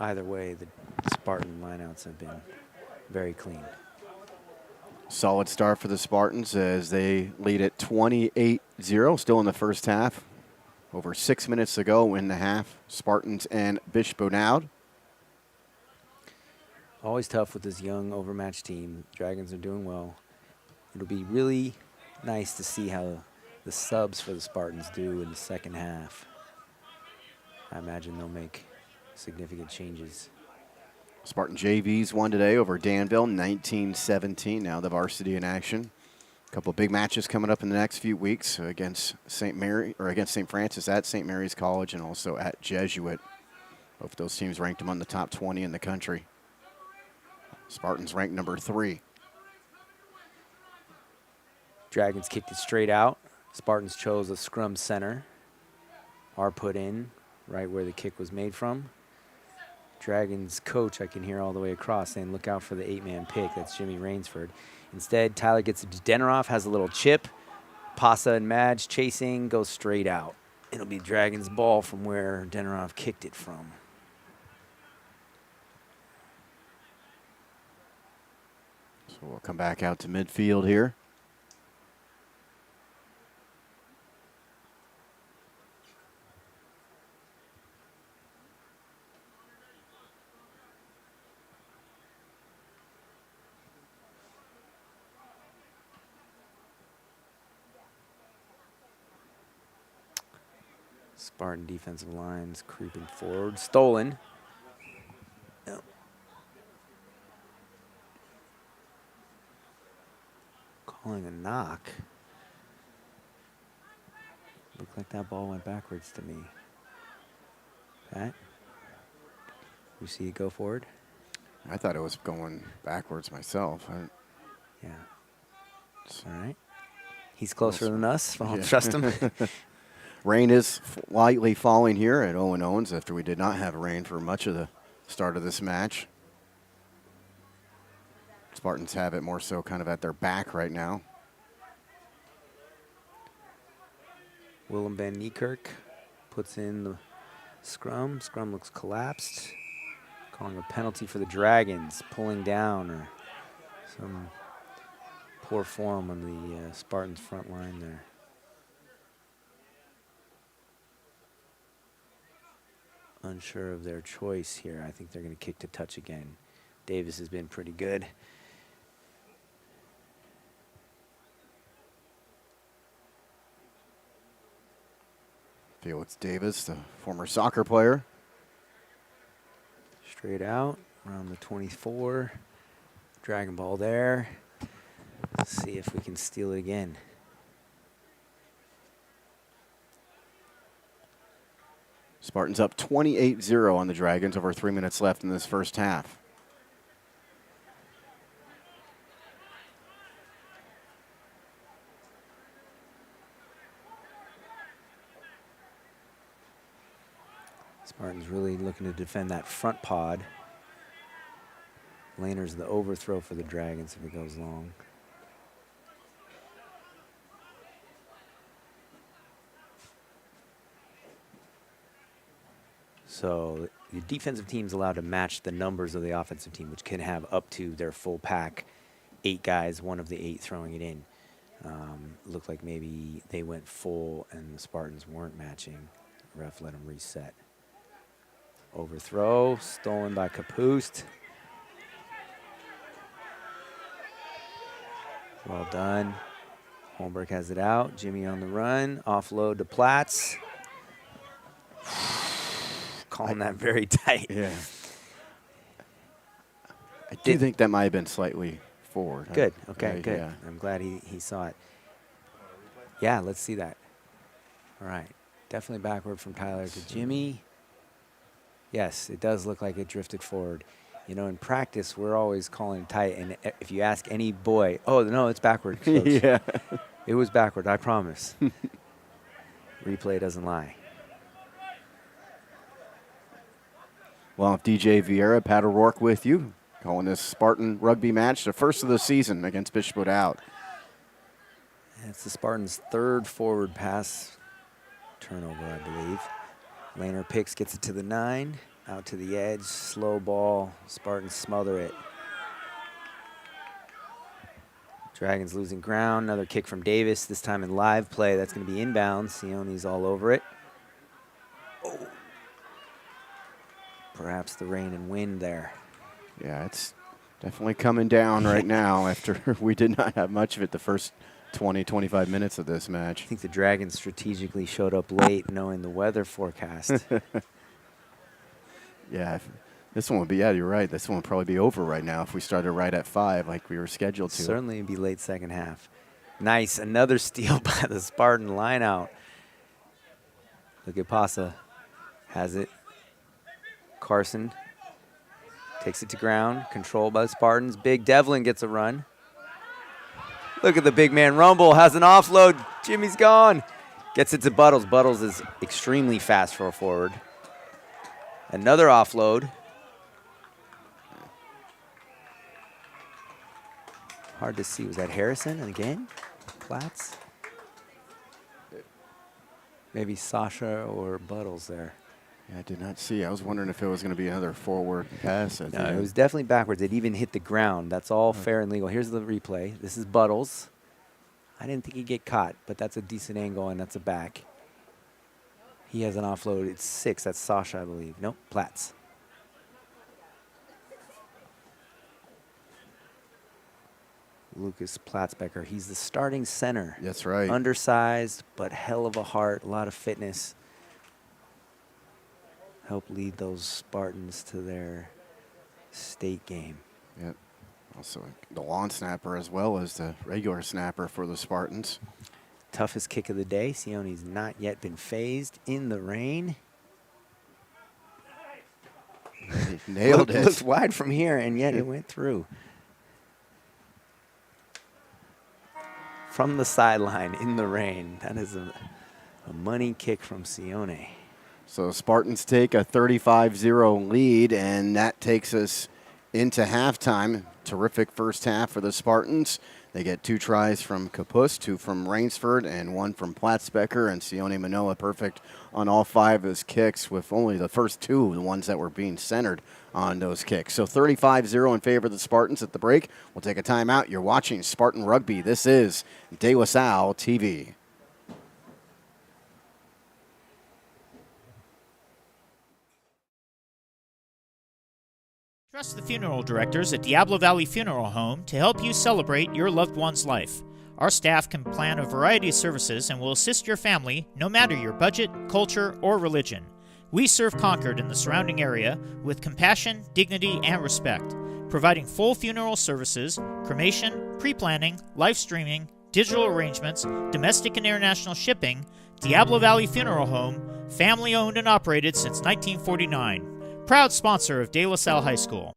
Either way, the Spartan lineouts have been very clean. Solid start for the Spartans as they lead at 28-0, still in the first half. Over 6 minutes to go in the half. Spartans and Bishop O'Dowd. Always tough with this young, overmatched team. Dragons are doing well. It'll be really nice to see how the subs for the Spartans do in the second half. I imagine they'll make significant changes. Spartan JVs won today over Danville, 19-17. Now the varsity in action. A couple of big matches coming up in the next few weeks against against St. Francis at St. Mary's College and also at Jesuit. Both those teams ranked among the top 20 in the country. Spartans ranked number 3. Dragons kicked it straight out. Spartans chose a scrum center. R put in right where the kick was made from. Dragons coach, I can hear all the way across, saying look out for the 8-man pick. That's Jimmy Rainsford. Instead, Tyler gets it to Denarov, has a little chip. Pasa and Madge chasing, goes straight out. It'll be Dragons' ball from where Denarov kicked it from. So we'll come back out to midfield here. Spartan defensive lines creeping forward. Stolen. No. Calling a knock. Looked like that ball went backwards to me. Pat, you see it go forward? I thought it was going backwards myself. Yeah. All right. He's closer than us, so I'll trust him. Rain is lightly falling here at Owen Owens after we did not have rain for much of the start of this match. Spartans have it more so kind of at their back right now. Willem van Niekerk puts in the scrum. Scrum looks collapsed. Calling a penalty for the Dragons, pulling down or some poor form on the Spartans front line there. Unsure of their choice here. I think they're going to kick to touch again. Davis has been pretty good. Felix Davis, the former soccer player. Straight out, around the 24. Dragon ball there. Let's see if we can steal it again. Spartans up 28-0 on the Dragons, over 3 minutes left in this first half. Spartans really looking to defend that front pod. Laner's the overthrow for the Dragons if it goes long. So the defensive team's allowed to match the numbers of the offensive team, which can have up to their full pack, 8 guys, one of the 8 throwing it in. Looked like maybe they went full and the Spartans weren't matching. Ref let them reset. Overthrow, stolen by Kapust. Well done. Holmberg has it out. Jimmy on the run. Offload to Platts. Calling that very tight. Yeah. I do think that might have been slightly forward. Good. Okay, good. Yeah. I'm glad he saw it. Yeah, let's see that. All right. Definitely backward from Tyler to Jimmy. Yes, it does look like it drifted forward. You know, in practice, we're always calling tight. And if you ask any boy, oh, no, it's backward, coach. Yeah. It was backward, I promise. Replay doesn't lie. Well, if DJ Vieira, Pat O'Rourke with you, calling this Spartan rugby match, the first of the season against Bishop O'Dowd. It's the Spartans' 3rd forward pass turnover, I believe. Laner picks, gets it to the 9, out to the edge, slow ball. Spartans smother it. Dragons losing ground. Another kick from Davis, this time in live play. That's going to be inbounds. Sione's all over it. Oh. Perhaps the rain and wind there. Yeah, it's definitely coming down right now after we did not have much of it the first 20, 25 minutes of this match. I think the Dragons strategically showed up late knowing the weather forecast. Yeah, this one would be, yeah, you're right. This one would probably be over right now if we started right at 5 like we were scheduled to. Certainly it'd be late second half. Nice, another steal by the Spartan line out. Look at Pasa, has it. Carson takes it to ground, controlled by the Spartans. Big Devlin gets a run. Look at the big man rumble, has an offload. Jimmy's gone. Gets it to Buttles. Buttles is extremely fast for a forward. Another offload. Hard to see. Was that Harrison again? Platts? Maybe Sasha or Buttles there. Yeah, I did not see. I was wondering if it was going to be another forward pass. No, it was definitely backwards. It even hit the ground. That's all fair and legal. Here's the replay. This is Buttles. I didn't think he'd get caught, but that's a decent angle, and that's a back. He has an offload. It's 6. That's Sasha, I believe. Nope, Platts. Lucas Platzbecker. He's the starting center. That's right. Undersized, but hell of a heart, a lot of fitness. Help lead those Spartans to their state game. Yep. Also the lawn snapper as well as the regular snapper for the Spartans. toughest kick of the day. Sione's not yet been phased in the rain. Nailed it. Looked wide from here, and yet it went through. From the sideline in the rain. That is a money kick from Sione. So Spartans take a 35-0 lead, and that takes us into halftime. Terrific first half for the Spartans. They get 2 tries from Kapust, 2 from Rainsford, and 1 from Platzbecker, and Sione Manoa perfect on all 5 of his kicks, with only the first 2 the ones that were being centered on those kicks. So 35-0 in favor of the Spartans at the break. We'll take a timeout. You're watching Spartan Rugby. This is De La Salle TV. Trust the funeral directors at Diablo Valley Funeral Home to help you celebrate your loved one's life. Our staff can plan a variety of services and will assist your family no matter your budget, culture, or religion. We serve Concord and the surrounding area with compassion, dignity, and respect, providing full funeral services, cremation, pre-planning, live streaming, digital arrangements, domestic and international shipping. Diablo Valley Funeral Home, family owned and operated since 1949. Proud sponsor of De La Salle High School.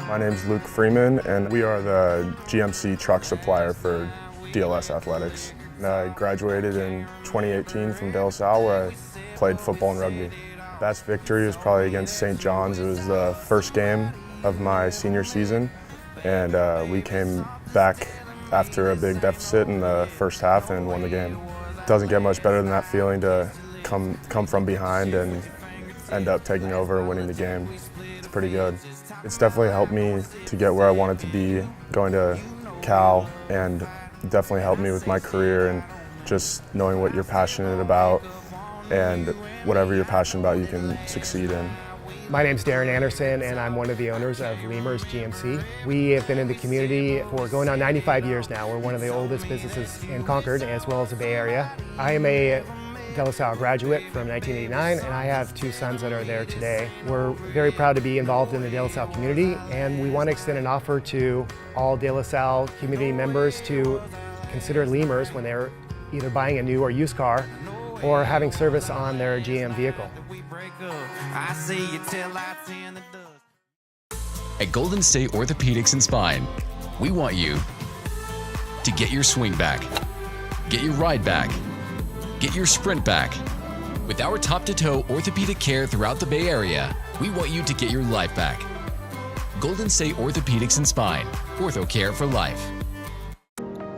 My name's Luke Freeman, and we are the GMC truck supplier for DLS Athletics. And I graduated in 2018 from De La Salle, where I played football and rugby. Best victory was probably against St. John's. It was the first game of my senior season, and we came back after a big deficit in the first half and won the game. It doesn't get much better than that feeling to come from behind and end up taking over and winning the game. It's pretty good. It's definitely helped me to get where I wanted to be, going to Cal, and definitely helped me with my career and just knowing what you're passionate about, and whatever you're passionate about you can succeed in. My name's Darren Anderson, and I'm one of the owners of Lemurs GMC. We have been in the community for going on 95 years now. We're one of the oldest businesses in Concord, as well as the Bay Area. I am a De La Salle graduate from 1989, and I have 2 sons that are there today. We're very proud to be involved in the De La Salle community, and we want to extend an offer to all De La Salle community members to consider Lemurs when they're either buying a new or used car or having service on their GM vehicle. At Golden State Orthopedics and Spine, we want you to get your swing back, get your ride back, get your sprint back. With our top-to-toe orthopedic care throughout the Bay Area, we want you to get your life back. Golden State Orthopedics and Spine, ortho care for life.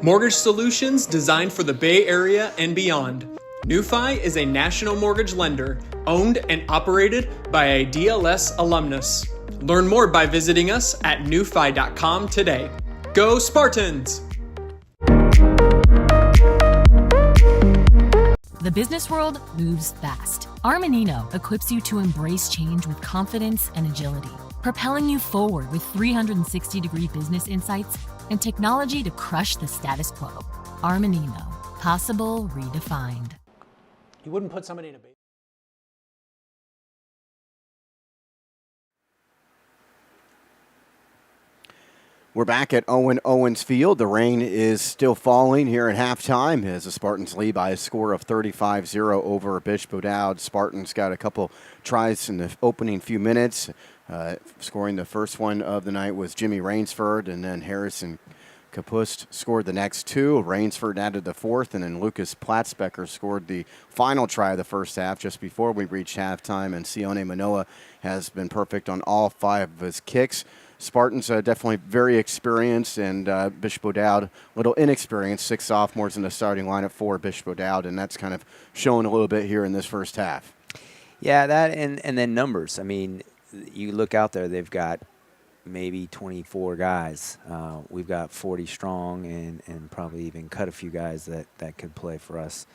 Mortgage solutions designed for the Bay Area and beyond. NewFi is a national mortgage lender owned and operated by a DLS alumnus. Learn more by visiting us at newfi.com today. Go Spartans! The business world moves fast. Armanino equips you to embrace change with confidence and agility, propelling you forward with 360-degree business insights and technology to crush the status quo. Armanino, possible redefined. You wouldn't put somebody in a base. We're back at Owen Owens Field. The rain is still falling here at halftime as the Spartans lead by a score of 35-0 over Bishop O'Dowd. Spartans got a couple tries in the opening few minutes. Scoring the first one of the night was Jimmy Rainsford, and then Harrison Kapust scored the next 2. Rainsford added the 4th, and then Lucas Platzbecker scored the final try of the first half just before we reached halftime, and Sione Manoa has been perfect on all 5 of his kicks. Spartans definitely very experienced, and Bishop O'Dowd a little inexperienced. 6 sophomores in the starting lineup for Bishop O'Dowd, and that's kind of showing a little bit here in this first half. Yeah, that and then numbers. I mean, you look out there, they've got maybe 24 guys. We've got 40 strong and probably even cut a few guys that could play for us.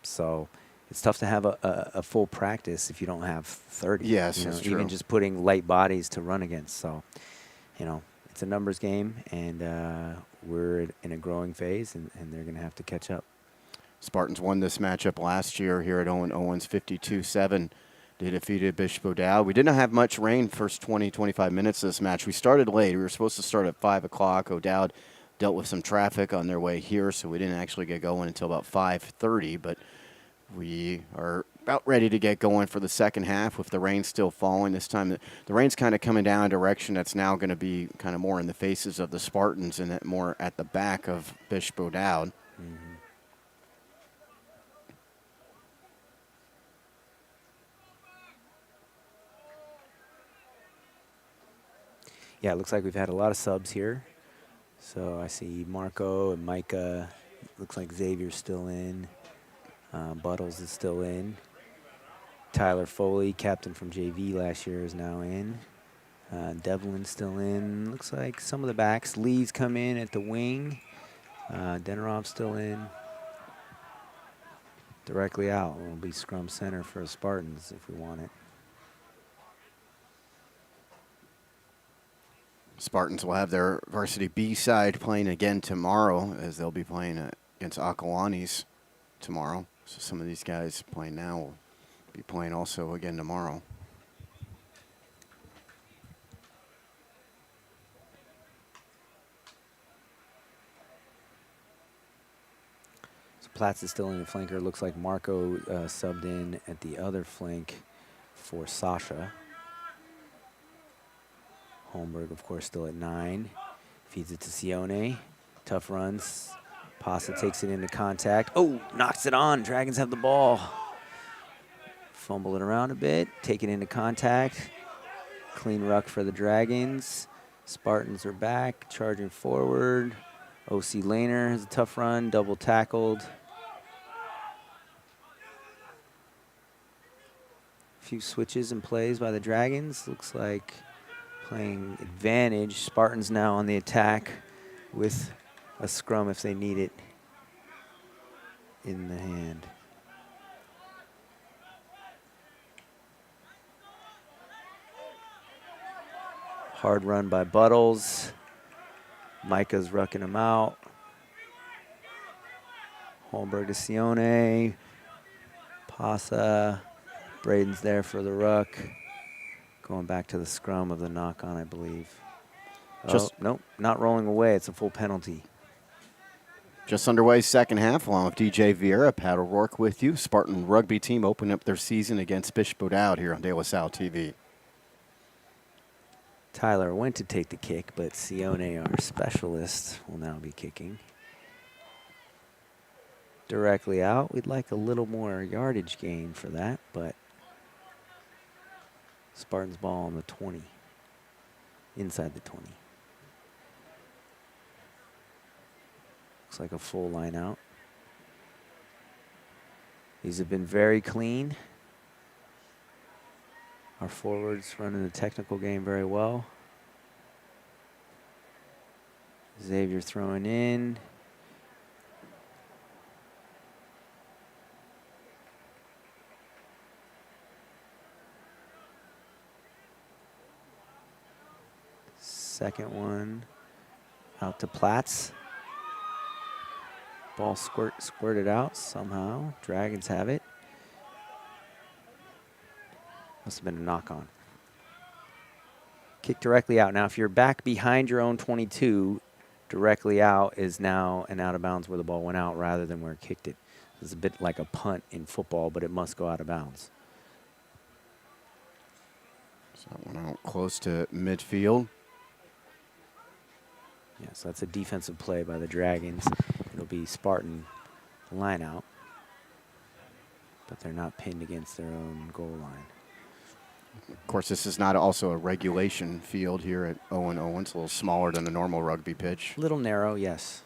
So it's tough to have a full practice if you don't have 30. Yes, that's true. Even just putting light bodies to run against. So, it's a numbers game, and we're in a growing phase, and they're going to have to catch up. Spartans won this matchup last year here at Owen Owens 52-7. They defeated Bishop O'Dowd. We did not have much rain first 20, 25 minutes of this match. We started late. We were supposed to start at 5 o'clock. O'Dowd dealt with some traffic on their way here, so we didn't actually get going until about 5:30. But we are about ready to get going for the second half with the rain still falling. This time the rain's kind of coming down a direction that's now going to be kind of more in the faces of the Spartans and more at the back of Bishop O'Dowd. Mm-hmm. Yeah, it looks like we've had a lot of subs here. So I see Marco and Micah. Looks like Xavier's still in. Buttles is still in. Tyler Foley, captain from JV last year, is now in. Devlin's still in. Looks like some of the backs. Lee's come in at the wing. Denerov's still in. Directly out will be scrum center for Spartans if we want it. Spartans will have their varsity B side playing again tomorrow, as they'll be playing against Akawanis tomorrow. So some of these guys playing now will be playing also again tomorrow. So Platts is still in the flanker. Looks like Marco subbed in at the other flank for Sasha. Holmberg, of course, still at 9. Feeds it to Sione. Tough runs. Pasa takes it into contact. Oh, knocks it on. Dragons have the ball. Fumble it around a bit. Take it into contact. Clean ruck for the Dragons. Spartans are back, charging forward. O.C. Lehner has a tough run, double tackled. A few switches and plays by the Dragons. Looks like playing advantage. Spartans now on the attack with a scrum if they need it in the hand. Hard run by Buttles. Micah's rucking him out. Holmberg to Sione. Pasa. Braden's there for the ruck. Going back to the scrum of the knock-on, I believe. Nope, not rolling away. It's a full penalty. Just underway second half, along with DJ Vieira, Pat O'Rourke with you. Spartan rugby team opening up their season against Bishop O'Dowd here on De La Salle TV. Tyler went to take the kick, but Sione, our specialist, will now be kicking. Directly out. We'd like a little more yardage gain for that, but Spartans ball on the 20, inside the 20. Looks like a full line out. These have been very clean. Our forwards running the technical game very well. Xavier throwing in. Second one out to Platts. Ball squirted out somehow. Dragons have it. Must have been a knock-on. Kick directly out. Now, if you're back behind your own 22, directly out is now an out of bounds where the ball went out rather than where it kicked it. It's a bit like a punt in football, but it must go out of bounds. So that one out close to midfield. Yeah, so that's a defensive play by the Dragons. It'll be Spartan line out, but they're not pinned against their own goal line. Of course, this is not also a regulation field here at Owen Owens, a little smaller than a normal rugby pitch. A little narrow, yes.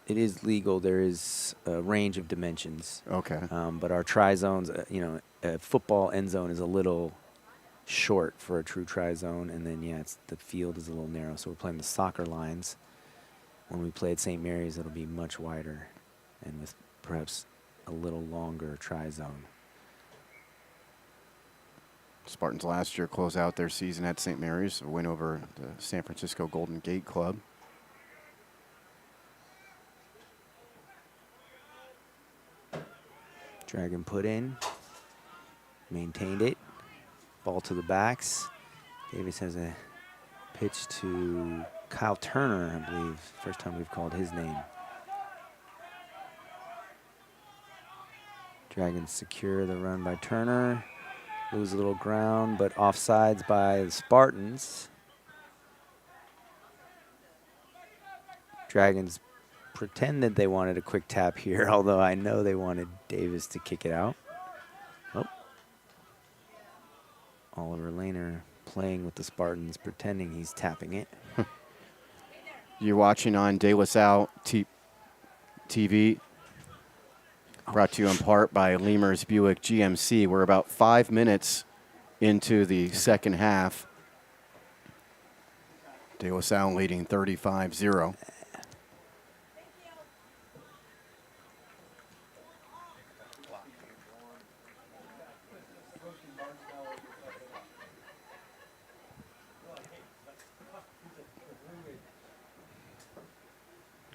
It is legal. There is a range of dimensions. Okay. But our tri-zones, a football end zone is a little short for a true tri-zone. And then, the field is a little narrow. So we're playing the soccer lines. When we play at St. Mary's, it'll be much wider and with perhaps a little longer tri-zone. Spartans last year closed out their season at St. Mary's, a win over the San Francisco Golden Gate Club. Dragon put in, maintained it, ball to the backs. Davis has a pitch to Kyle Turner, I believe, first time we've called his name. Dragons secure the run by Turner, lose a little ground, but offsides by the Spartans. Dragons pretended they wanted a quick tap here, although I know they wanted Davis to kick it out. Oh. Oliver Lehner playing with the Spartans, pretending he's tapping it. You're watching on De La Salle TV, brought to you in part by Lemurs Buick GMC. We're about 5 minutes into the second half. De La Salle leading 35-0.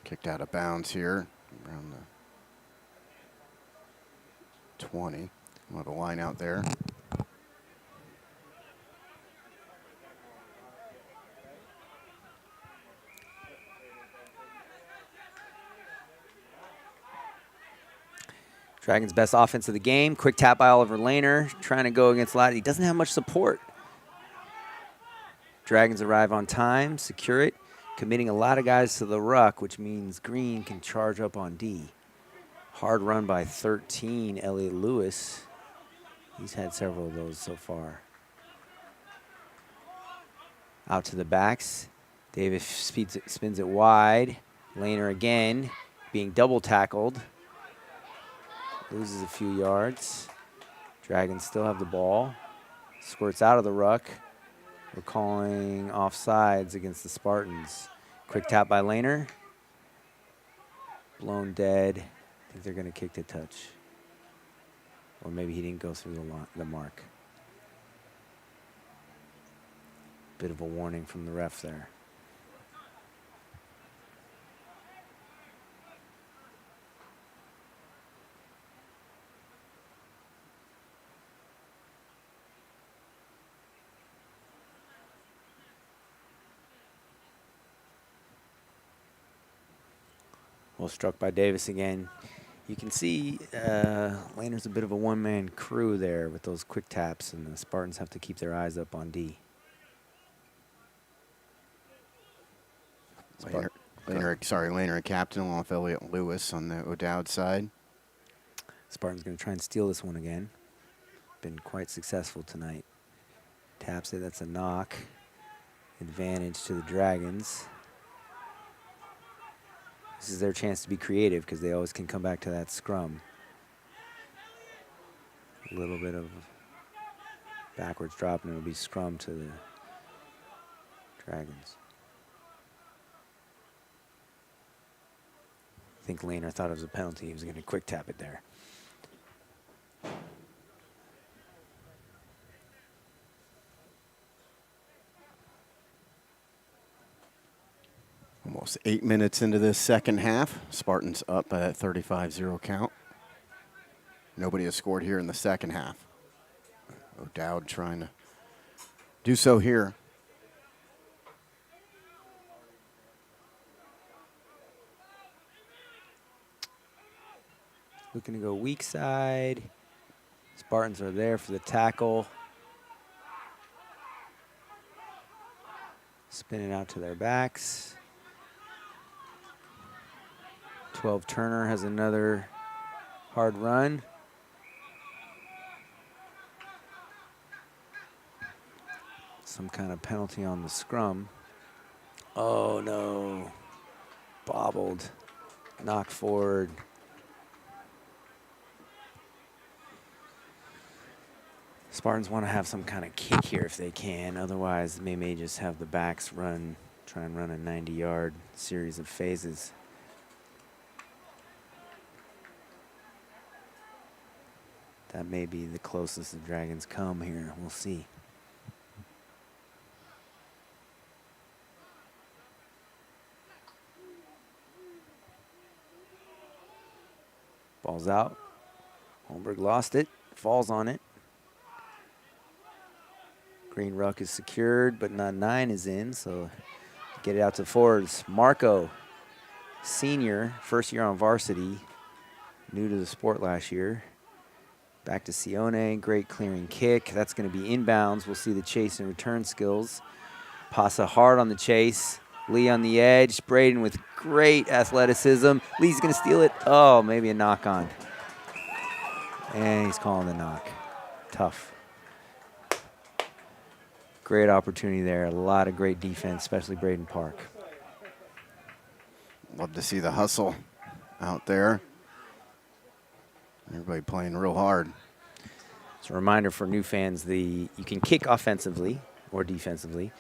Kicked out of bounds here around the 20. We'll have a line out there. Dragons' best offense of the game. Quick tap by Oliver Lehner, trying to go against Lottie. He doesn't have much support. Dragons arrive on time, secure it, committing a lot of guys to the ruck, which means Green can charge up on D. Hard run by 13, Elliot Lewis. He's had several of those so far. Out to the backs. Davis spins it wide. Lehner again, being double tackled. Loses a few yards. Dragons still have the ball. Squirts out of the ruck. We're calling offsides against the Spartans. Quick tap by Lehner. Blown dead. I think they're going to kick to touch. Or maybe he didn't go through the mark. Bit of a warning from the ref there. Well struck by Davis again. You can see Lehner's a bit of a one-man crew there with those quick taps, and the Spartans have to keep their eyes up on D. Lehner captain off Elliot Lewis on the O'Dowd side. Spartans going to try and steal this one again. Been quite successful tonight. Taps it, that's a knock. Advantage to the Dragons. This is their chance to be creative because they always can come back to that scrum. A little bit of backwards drop and it'll be scrum to the Dragons. I think Lehner thought it was a penalty. He was going to quick tap it there. Almost 8 minutes into this second half. Spartans up at a 35-0 count. Nobody has scored here in the second half. O'Dowd trying to do so here. Looking to go weak side. Spartans are there for the tackle. Spin it out to their backs. 12 Turner has another hard run. Some kind of penalty on the scrum. Oh no, bobbled, knocked forward. Spartans want to have some kind of kick here if they can. Otherwise, they may just have the backs try and run a 90-yard series of phases. That may be the closest the Dragons come here. We'll see. Ball's out. Holmberg lost it. Falls on it. Green ruck is secured, but not 9 is in, so get it out to forwards. Marco, senior, first year on varsity, new to the sport last year. Back to Sione, great clearing kick. That's going to be inbounds. We'll see the chase and return skills. Pasa hard on the chase. Lee on the edge. Braden with great athleticism. Lee's going to steal it. Oh, maybe a knock on. And he's calling the knock. Tough. Great opportunity there. A lot of great defense, especially Braden Park. Love to see the hustle out there. Everybody playing real hard. It's a reminder for new fans, you can kick offensively or defensively.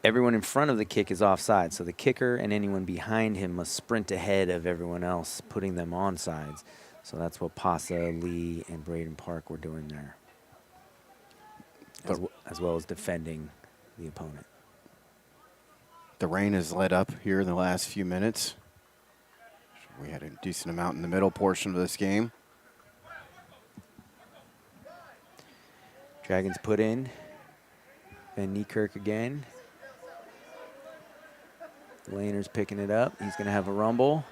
Everyone in front of the kick is offside, so the kicker and anyone behind him must sprint ahead of everyone else, putting them on sides. So that's what Pasa, Lee, and Braden Park were doing there, as well as defending the opponent. The rain has let up here in the last few minutes. We had a decent amount in the middle portion of this game. Dragons put in. Van Niekerk again. Laner's picking it up. He's going to have a rumble.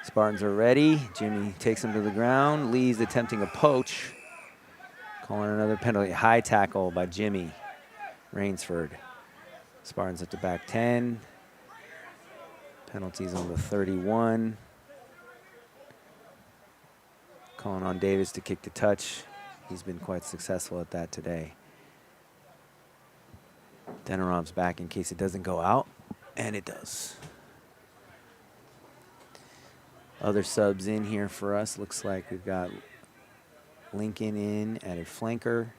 Spartans are ready. Jimmy takes him to the ground. Lee's attempting a poach. Calling another penalty. High tackle by Jimmy Rainsford. Spartans at the back 10. Penalties on the 31. Calling on Davis to kick the touch. He's been quite successful at that today. Denerov's back in case it doesn't go out, and it does. Other subs in here for us. Looks like we've got Lincoln in at a flanker.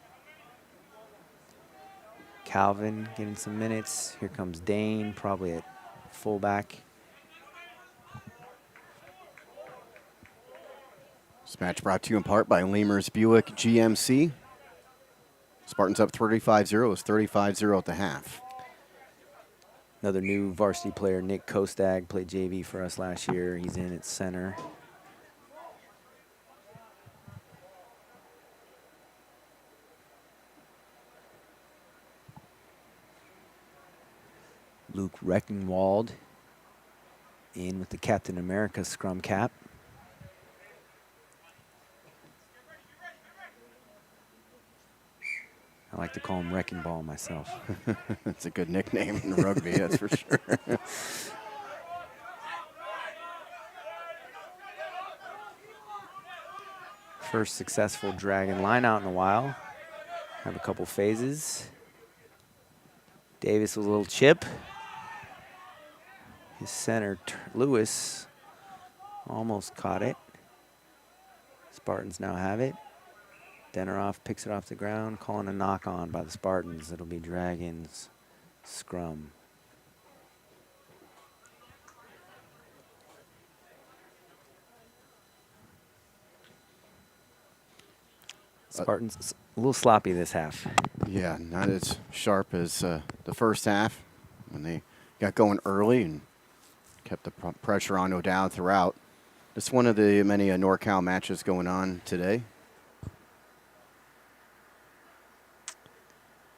Calvin getting some minutes. Here comes Dane, probably at fullback. This match brought to you in part by Lemurs Buick GMC. Spartans up 35-0. It's 35-0 at the half. Another new varsity player, Nick Kostag, played JV for us last year. He's in at center. Luke Reckenwald in with the Captain America scrum cap. I like to call him Wrecking Ball myself. That's a good nickname in rugby, that's for sure. First successful Dragon line out in a while. Have a couple phases. Davis with a little chip. His center, Lewis, almost caught it. Spartans now have it. Denerov picks it off the ground, calling a knock on by the Spartans. It'll be Dragons scrum. Spartans a little sloppy this half. Yeah, not as sharp as the first half when they got going early and kept the pressure on O'Dowd throughout. It's one of the many NorCal matches going on today.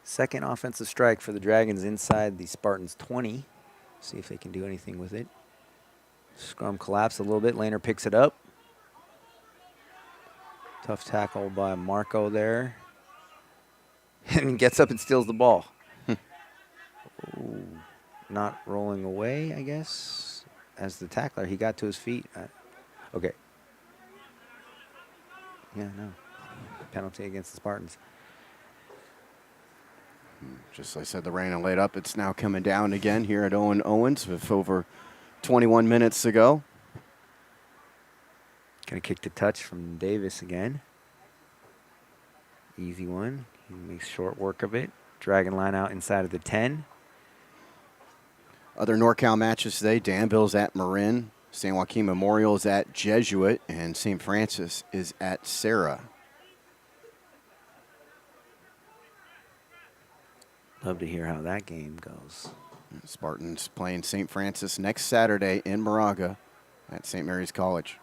Second offensive strike for the Dragons inside the Spartans 20. See if they can do anything with it. Scrum collapsed a little bit. Laner picks it up. Tough tackle by Marco there. And gets up and steals the ball. Ooh, not rolling away, I guess. As the tackler, he got to his feet. Okay. Yeah, no. Penalty against the Spartans. Just like I said, the rain and laid up. It's now coming down again here at Owen Owens with over 21 minutes to go. Gonna kick the touch from Davis again. Easy one. He makes short work of it. Dragon line out inside of the 10. Other NorCal matches today, Danville's at Marin, San Joaquin Memorial is at Jesuit, and St. Francis is at Sarah. Love to hear how that game goes. Spartans playing St. Francis next Saturday in Moraga at St. Mary's College.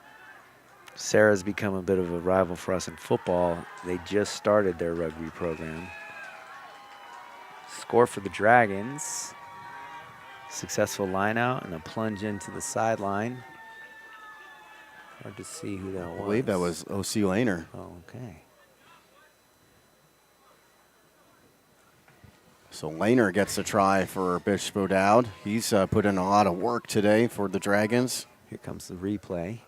Sarah's become a bit of a rival for us in football. They just started their rugby program. Score for the Dragons. Successful line out and a plunge into the sideline. Hard to see who that was. I believe that was O.C. Lehner. Oh, okay. So Lehner gets a try for Bishop O'Dowd. He's put in a lot of work today for the Dragons. Here comes the replay.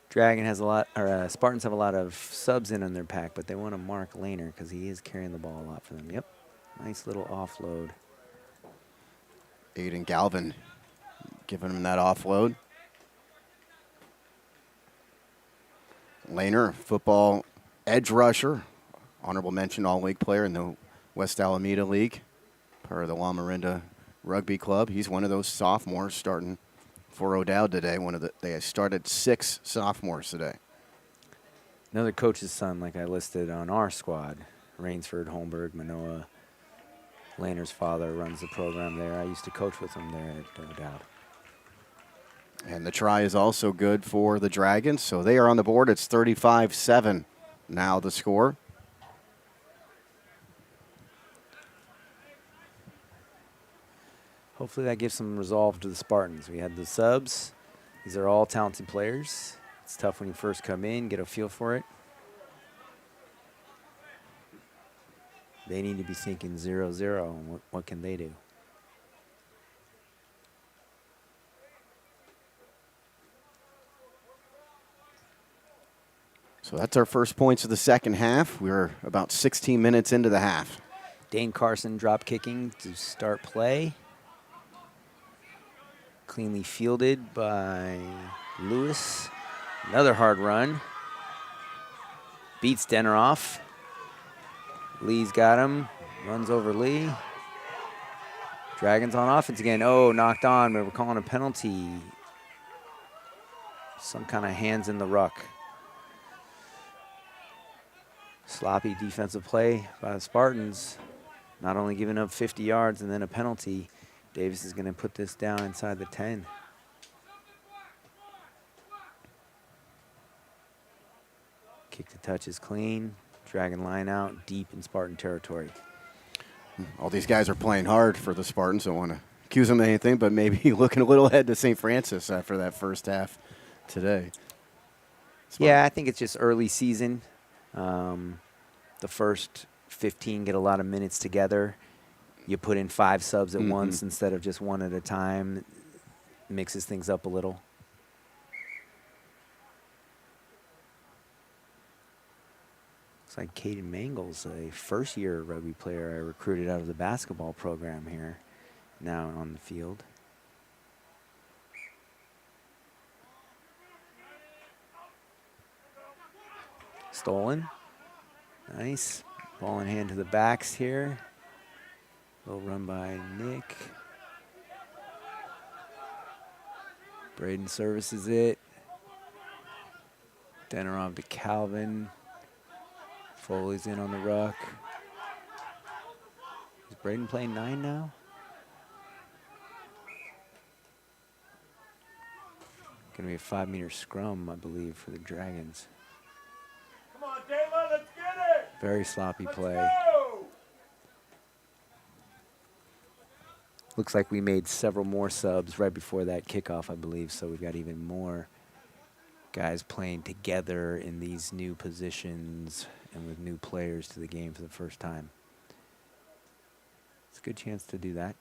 Dragon has a lot, or Spartans have a lot of subs in on their pack, but they want to mark Lehner because he is carrying the ball a lot for them. Yep, nice little offload. Aiden Galvin giving him that offload. Lehner, football edge rusher, honorable mention all-league player in the West Alameda League, part of the La Marinda Rugby Club. He's one of those sophomores starting for O'Dowd today. They started 6 sophomores today. Another coach's son, like I listed on our squad, Rainsford, Holmberg, Manoa. Lehner's father runs the program there. I used to coach with him there at O'Dowd. And the try is also good for the Dragons, so they are on the board. It's 35-7 now the score. Hopefully that gives some resolve to the Spartans. We had the subs. These are all talented players. It's tough when you first come in, get a feel for it. They need to be thinking 0-0, and what can they do? So that's our first points of the second half. We're about 16 minutes into the half. Dane Carson drop kicking to start play. Cleanly fielded by Lewis. Another hard run. Beats Denner off. Lee's got him. Runs over Lee. Dragons on offense again. Oh, knocked on, but we're calling a penalty. Some kind of hands in the ruck. Sloppy defensive play by the Spartans. Not only giving up 50 yards and then a penalty. Davis is going to put this down inside the 10. Kick to touch is clean. Dragon line out deep in Spartan territory. All these guys are playing hard for the Spartans. Don't want to accuse them of anything, but maybe looking a little ahead to St. Francis after that first half today. Yeah, I think it's just early season. The first 15 get a lot of minutes together. You put in 5 subs at once instead of just one at a time. It mixes things up a little. Looks like Caden Mangle's a first-year rugby player I recruited out of the basketball program here, now on the field. Stolen. Nice. Ball in hand to the backs here. Little run by Nick. Braden services it. Dennerov to Calvin. Foley's in on the ruck. Is Braden playing 9 now? Gonna be a 5-meter scrum, I believe, for the Dragons. Come on, Dayla, let's get it! Very sloppy play. Go! Looks like we made several more subs right before that kickoff, I believe, so we've got even more guys playing together in these new positions and with new players to the game for the first time. It's a good chance to do that.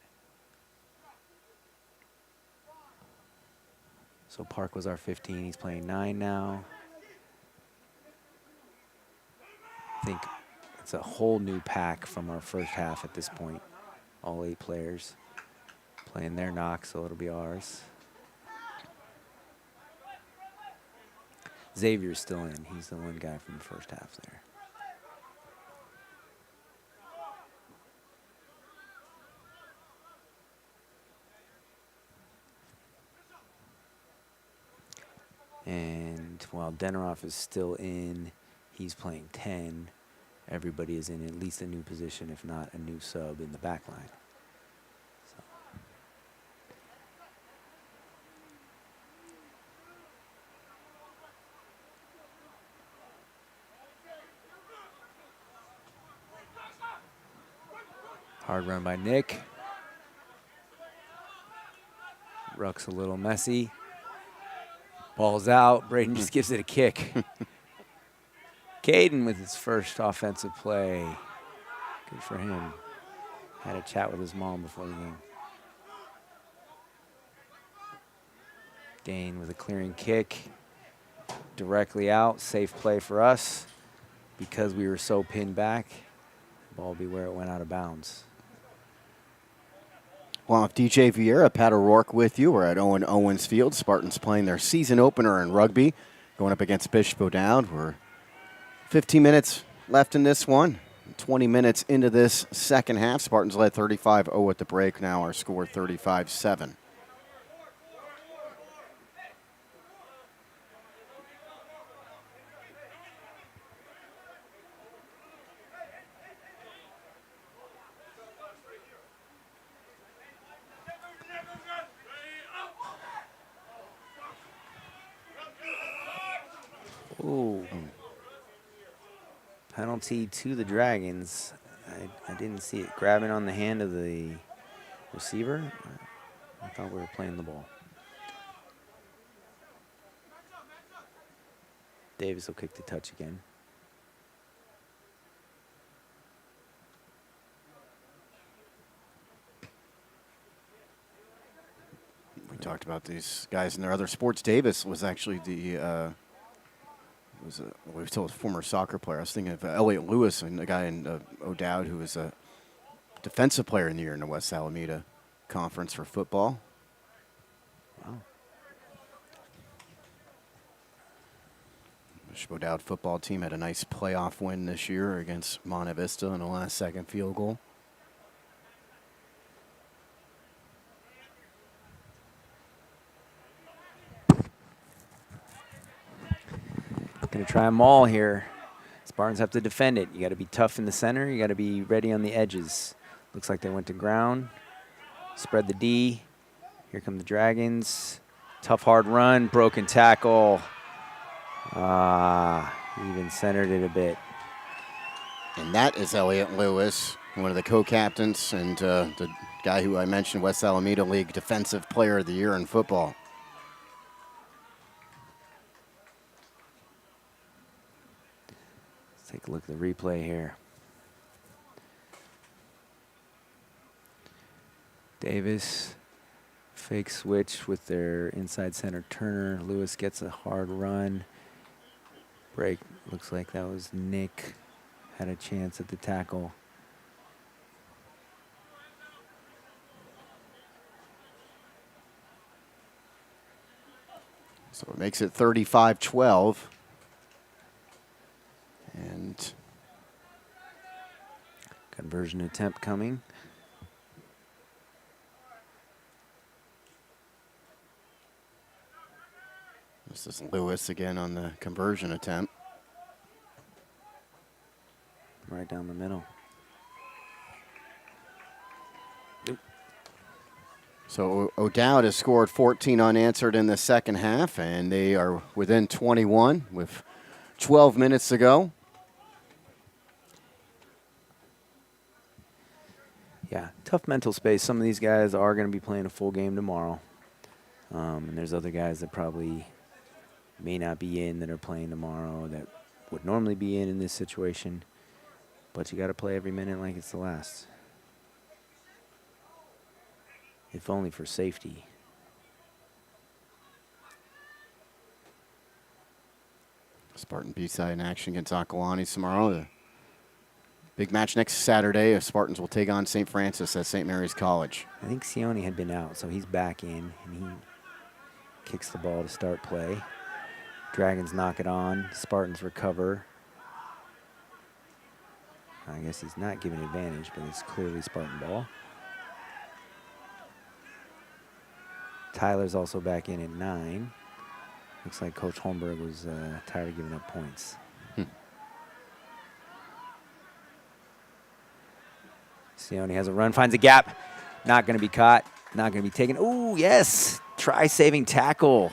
So Park was our 15. He's playing 9 now. I think it's a whole new pack from our first half at this point. All 8 players playing their knock, so it'll be ours. Xavier's still in. He's the one guy from the first half there. And while Deneroff is still in, he's playing 10. Everybody is in at least a new position, if not a new sub in the back line. So. Hard run by Nick. Ruck's a little messy. Ball's out. Braden just gives it a kick. Caden with his first offensive play. Good for him. Had a chat with his mom before the game. Dane with a clearing kick. Directly out. Safe play for us. Because we were so pinned back, the ball will be where it went out of bounds. Well, if DJ Vieira, Pat O'Rourke with you. We're at Owen Owens Field. Spartans playing their season opener in rugby, going up against Bishop O'Dowd. We're 15 minutes left in this one. 20 minutes into this second half. Spartans led 35-0 at the break. Now our score 35-7. Ooh. Penalty to the Dragons. I didn't see it. Grabbing on the hand of the receiver. I thought we were playing the ball. Davis will kick the touch again. We talked about these guys in their other sports. Davis was actually the we were told a former soccer player. I was thinking of Elliot Lewis, and the guy in O'Dowd who was a defensive player in the year in the West Alameda Conference for football. Wow. The O'Dowd football team had a nice playoff win this year against Monte Vista in the last second field goal. Going to try them all here. Spartans have to defend it. You got to be tough in the center. You got to be ready on the edges. Looks like they went to ground. Spread the D. Here come the Dragons. Tough, hard run. Broken tackle. Even centered it a bit. And that is Elliot Lewis, one of the co-captains and the guy who I mentioned, West Alameda League Defensive Player of the Year in football. Let's take a look at the replay here. Davis, fake switch with their inside center Turner. Lewis gets a hard run. Break, looks like that was Nick. Had a chance at the tackle. So it makes it 35-12. And conversion attempt coming. This is Lewis again on the conversion attempt. Right down the middle. So O'Dowd has scored 14 unanswered in the second half, and they are within 21 with 12 minutes to go. Yeah, tough mental space. Some of these guys are going to be playing a full game tomorrow. And there's other guys that probably may not be in that are playing tomorrow that would normally be in this situation. But you got to play every minute like it's the last. If only for safety. Spartan B-side in action against Acalanes tomorrow. The big match next Saturday. Spartans will take on St. Francis at St. Mary's College. I think Sione had been out, so he's back in, and he kicks the ball to start play. Dragons knock it on. Spartans recover. I guess he's not giving advantage, but it's clearly Spartan ball. Tyler's also back in at 9. Looks like Coach Holmberg was tired of giving up points. Sione has a run, finds a gap. Not going to be caught. Not going to be taken. Ooh, yes. Try saving tackle.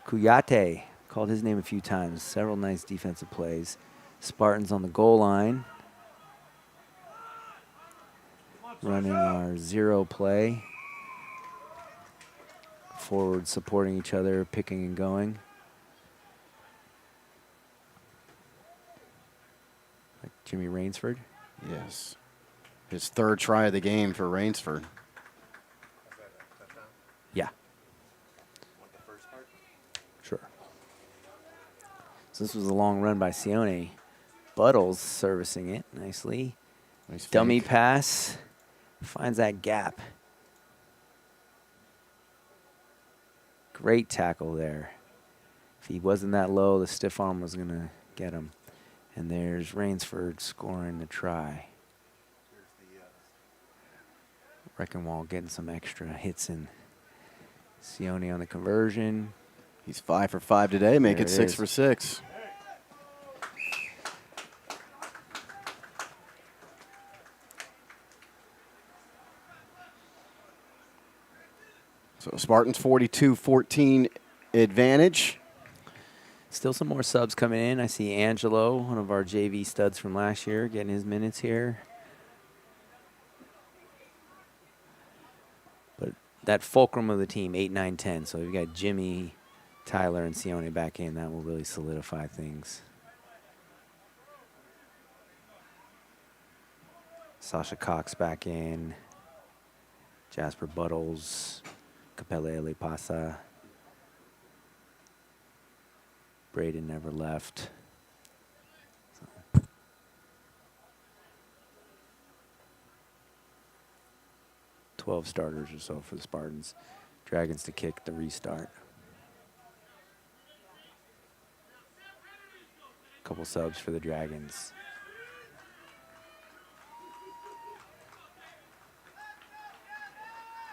Kuyate called his name a few times. Several nice defensive plays. Spartans on the goal line. Running our 0 play. Forward supporting each other, picking and going. Like Jimmy Rainsford. Yes. His 3rd try of the game for Rainsford. Yeah. Sure. So this was a long run by Sione. Buttles servicing it nicely. Nice Dummy fake. pass. Finds that gap. Great tackle there. If he wasn't that low, the stiff arm was going to get him. And there's Rainsford scoring the try. Reckenwald getting some extra hits in. Sione on the conversion. He's 5 for 5 today, make There it it 6 is. for 6. So Spartans 42-14 advantage. Still some more subs coming in. I see Angelo, one of our JV studs from last year, getting his minutes here. But that fulcrum of the team, 8, 9, 10. So we've got Jimmy, Tyler, and Sione back in. That will really solidify things. Sasha Cox back in. Jasper Buttles. Capella Elipasa. Braden never left. 12 starters or so for the Spartans. Dragons to kick the restart. Couple subs for the Dragons.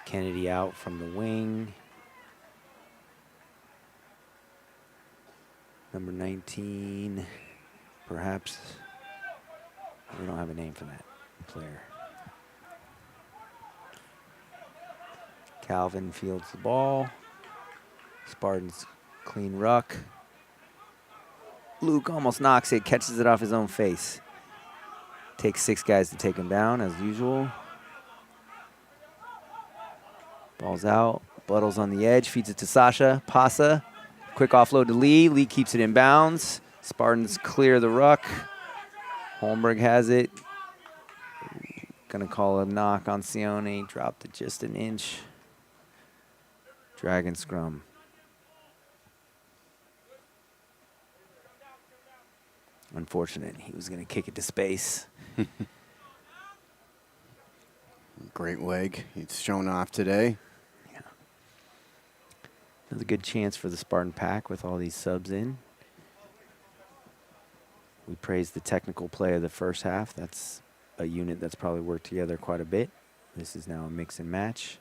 Kennedy out from the wing. Number 19, perhaps. We don't have a name for that player. Calvin fields the ball. Spartans clean ruck. Luke almost knocks it, catches it off his own face. Takes 6 guys to take him down, as usual. Ball's out. Buttles on the edge, feeds it to Sasha. Pasa. Quick offload to Lee. Lee keeps it in bounds. Spartans clear the ruck. Holmberg has it. Gonna call a knock on Sione. Dropped it just an inch. Dragon scrum. Unfortunate. He was gonna kick it to space. Great leg. He's shown off today. Another good chance for the Spartan pack with all these subs in. We praised the technical play of the first half. That's a unit that's probably worked together quite a bit. This is now a mix and match.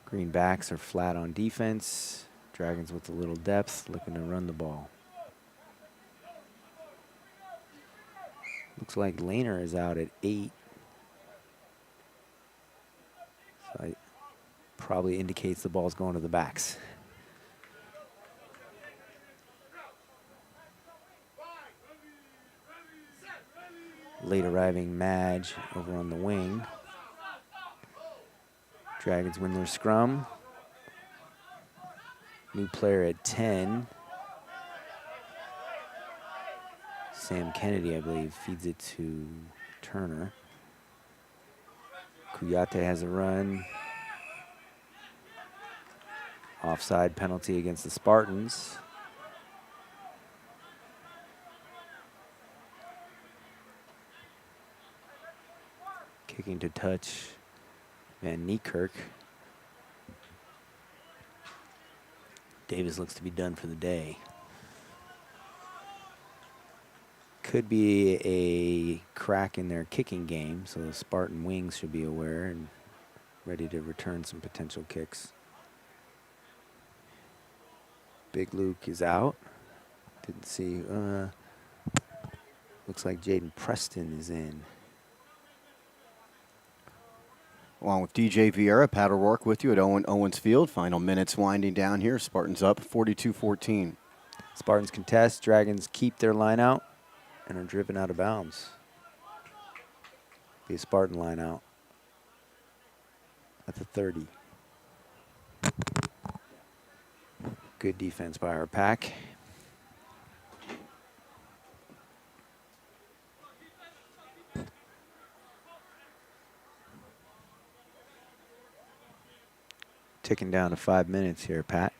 Greenbacks are flat on defense. Dragons with a little depth, looking to run the ball. Looks like Lehner is out at 8. So it probably indicates the ball's going to the backs. Late arriving Madge over on the wing. Dragons win their scrum. New player at 10. Sam Kennedy, I believe, feeds it to Turner. Kuyate has a run. Offside penalty against the Spartans. Kicking to touch Van Niekerk. Davis looks to be done for the day. Could be a crack in their kicking game, so the Spartan wings should be aware and ready to return some potential kicks. Big Luke is out. Didn't see. Looks like Jaden Preston is in. Along with DJ Vieira, Pat O'Rourke with you at Owens Field. Final minutes winding down here. Spartans up 42-14. Spartans contest. Dragons keep their line out and are driven out of bounds. Be a Spartan line out at the 30. Good defense by our pack. Ticking down to 5 minutes here, Pat.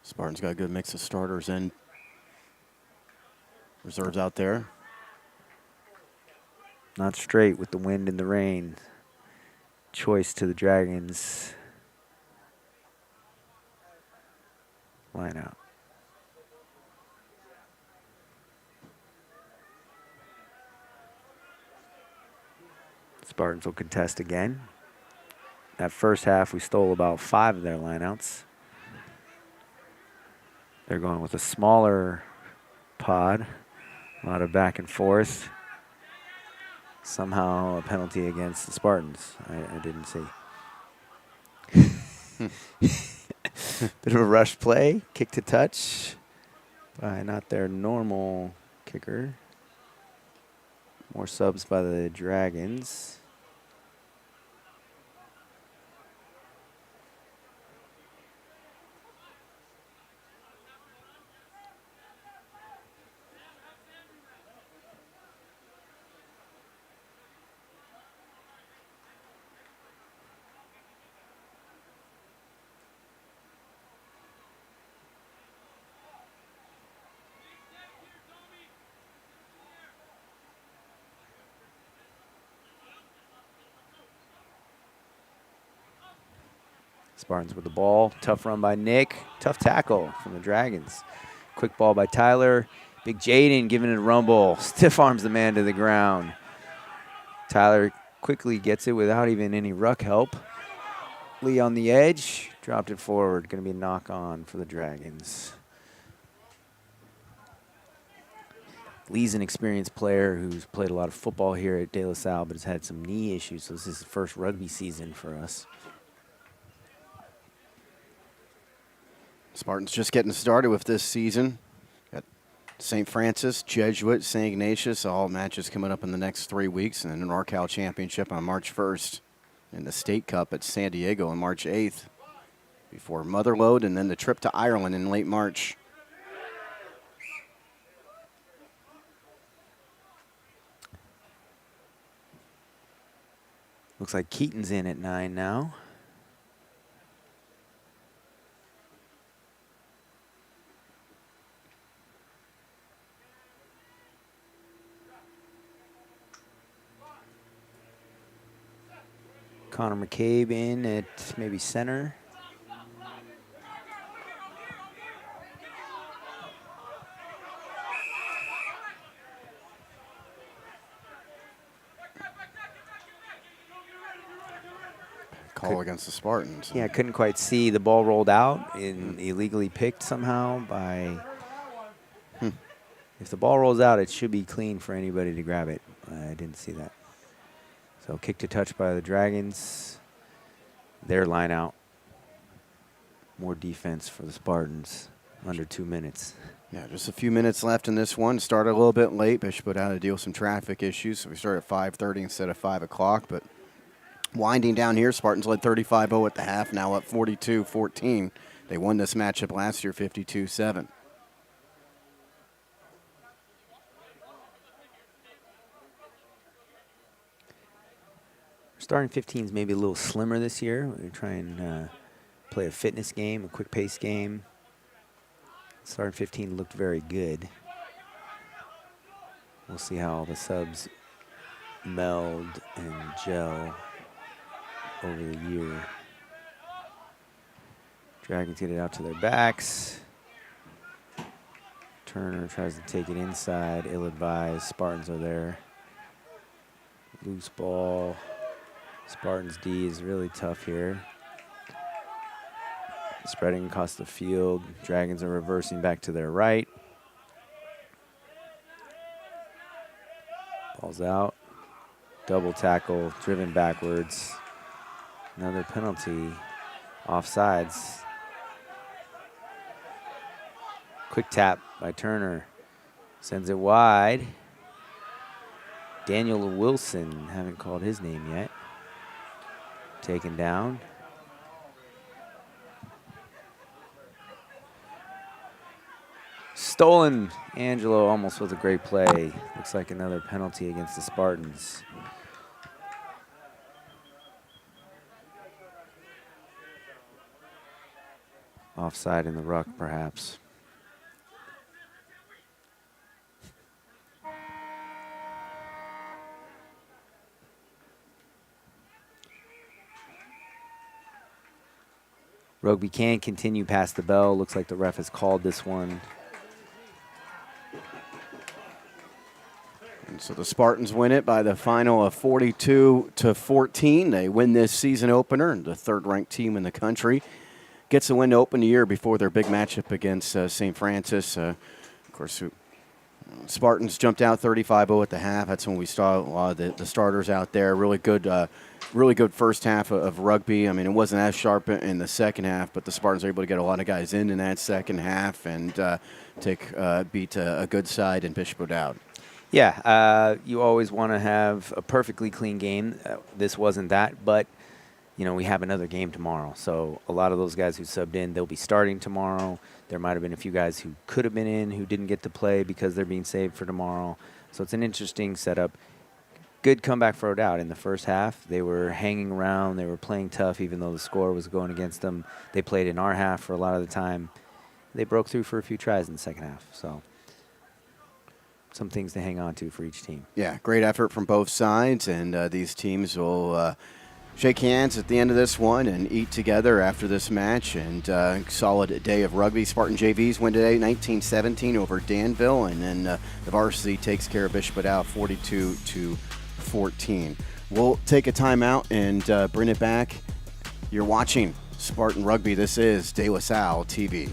Spartans got a good mix of starters and reserves out there. Not straight with the wind and the rain. Choice to the Dragons. Line out. Spartans will contest again. That first half, we stole about 5 of their lineouts. They're going with a smaller pod. A lot of back and forth. Somehow a penalty against the Spartans. I didn't see. Bit of a rush play. Kick to touch by not their normal kicker. More subs by the Dragons. Spartans with the ball. Tough run by Nick. Tough tackle from the Dragons. Quick ball by Tyler. Big Jaden giving it a rumble. Stiff arms the man to the ground. Tyler quickly gets it without even any ruck help. Lee on the edge. Dropped it forward. Going to be a knock on for the Dragons. Lee's an experienced player who's played a lot of football here at De La Salle, but has had some knee issues, so this is the first rugby season for us. Spartans just getting started with this season. Got St. Francis, Jesuit, St. Ignatius, all matches coming up in the next 3 weeks, and then an NorCal Championship on March 1st, and the State Cup at San Diego on March 8th, before Motherlode, and then the trip to Ireland in late March. Looks like Keaton's in at 9 now. Connor McCabe in at maybe center. Call against the Spartans. Yeah, I couldn't quite see. The ball rolled out and illegally picked somehow by... If the ball rolls out, it should be clean for anybody to grab it. I didn't see that. So kick to touch by the Dragons. Their line out. More defense for the Spartans. Under 2 minutes. Yeah, just a few minutes left in this one. Started a little bit late. Bishop had to deal with some traffic issues, so we started at 5:30 instead of 5 o'clock. But winding down here, Spartans led 35-0 at the half, now up 42-14. They won this matchup last year 52-7. Starting 15 is maybe a little slimmer this year. We're trying to play a fitness game, a quick pace game. Starting 15 looked very good. We'll see how all the subs meld and gel over the year. Dragons get it out to their backs. Turner tries to take it inside, ill-advised. Spartans are there. Loose ball. Spartans D is really tough here. Spreading across the field. Dragons are reversing back to their right. Ball's out. Double tackle, driven backwards. Another penalty. Offsides. Quick tap by Turner. Sends it wide. Daniel Wilson, haven't called his name yet. Taken down. Stolen. Angelo almost with a great play. Looks like another penalty against the Spartans. Offside in the ruck, perhaps. Rugby can continue past the bell. Looks like the ref has called this one. And so the Spartans win it by the final of 42-14. They win this season opener, and the third-ranked team in the country gets a win to open the year before their big matchup against St. Francis. Of course, Spartans jumped out 35-0 at the half. That's when we saw a lot of the starters out there. Really good first half of rugby. I mean, it wasn't as sharp in the second half, but the Spartans were able to get a lot of guys in that second half and beat a good side in Bishop O'Dowd. Yeah, you always want to have a perfectly clean game. This wasn't that, but you know, we have another game tomorrow. So a lot of those guys who subbed in, they'll be starting tomorrow. There might have been a few guys who could have been in who didn't get to play because they're being saved for tomorrow. So it's an interesting setup. Good comeback for O'Dowd in the first half. They were hanging around. They were playing tough even though the score was going against them. They played in our half for a lot of the time. They broke through for a few tries in the second half. So some things to hang on to for each team. Yeah, great effort from both sides, and these teams will shake hands at the end of this one and eat together after this match. And solid day of rugby. Spartan JVs win today 19-17 over Danville, and then the varsity takes care of Bishop O'Dowd 42-14. We'll take a timeout and bring it back. You're watching Spartan Rugby. This is De La Salle TV.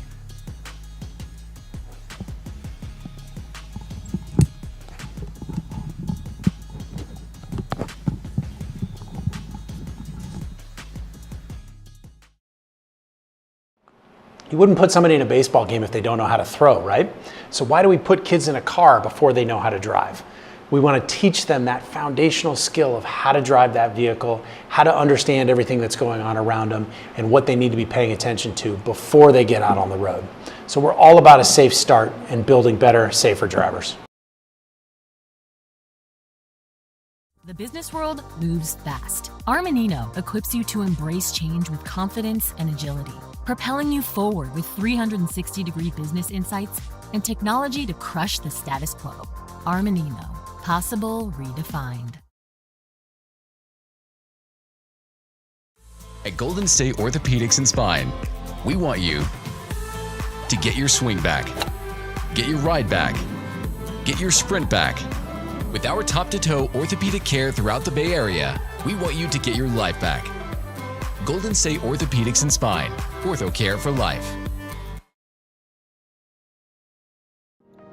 You wouldn't put somebody in a baseball game if they don't know how to throw, right? So why do we put kids in a car before they know how to drive? We want to teach them that foundational skill of how to drive that vehicle, how to understand everything that's going on around them, and what they need to be paying attention to before they get out on the road. So we're all about a safe start and building better, safer drivers. The business world moves fast. Armanino equips you to embrace change with confidence and agility, propelling you forward with 360-degree business insights and technology to crush the status quo. Armanino, possible redefined. At Golden State Orthopedics and Spine, we want you to get your swing back, get your ride back, get your sprint back. With our top-to-toe orthopedic care throughout the Bay Area, we want you to get your life back. Golden State Orthopedics and Spine, ortho care for life.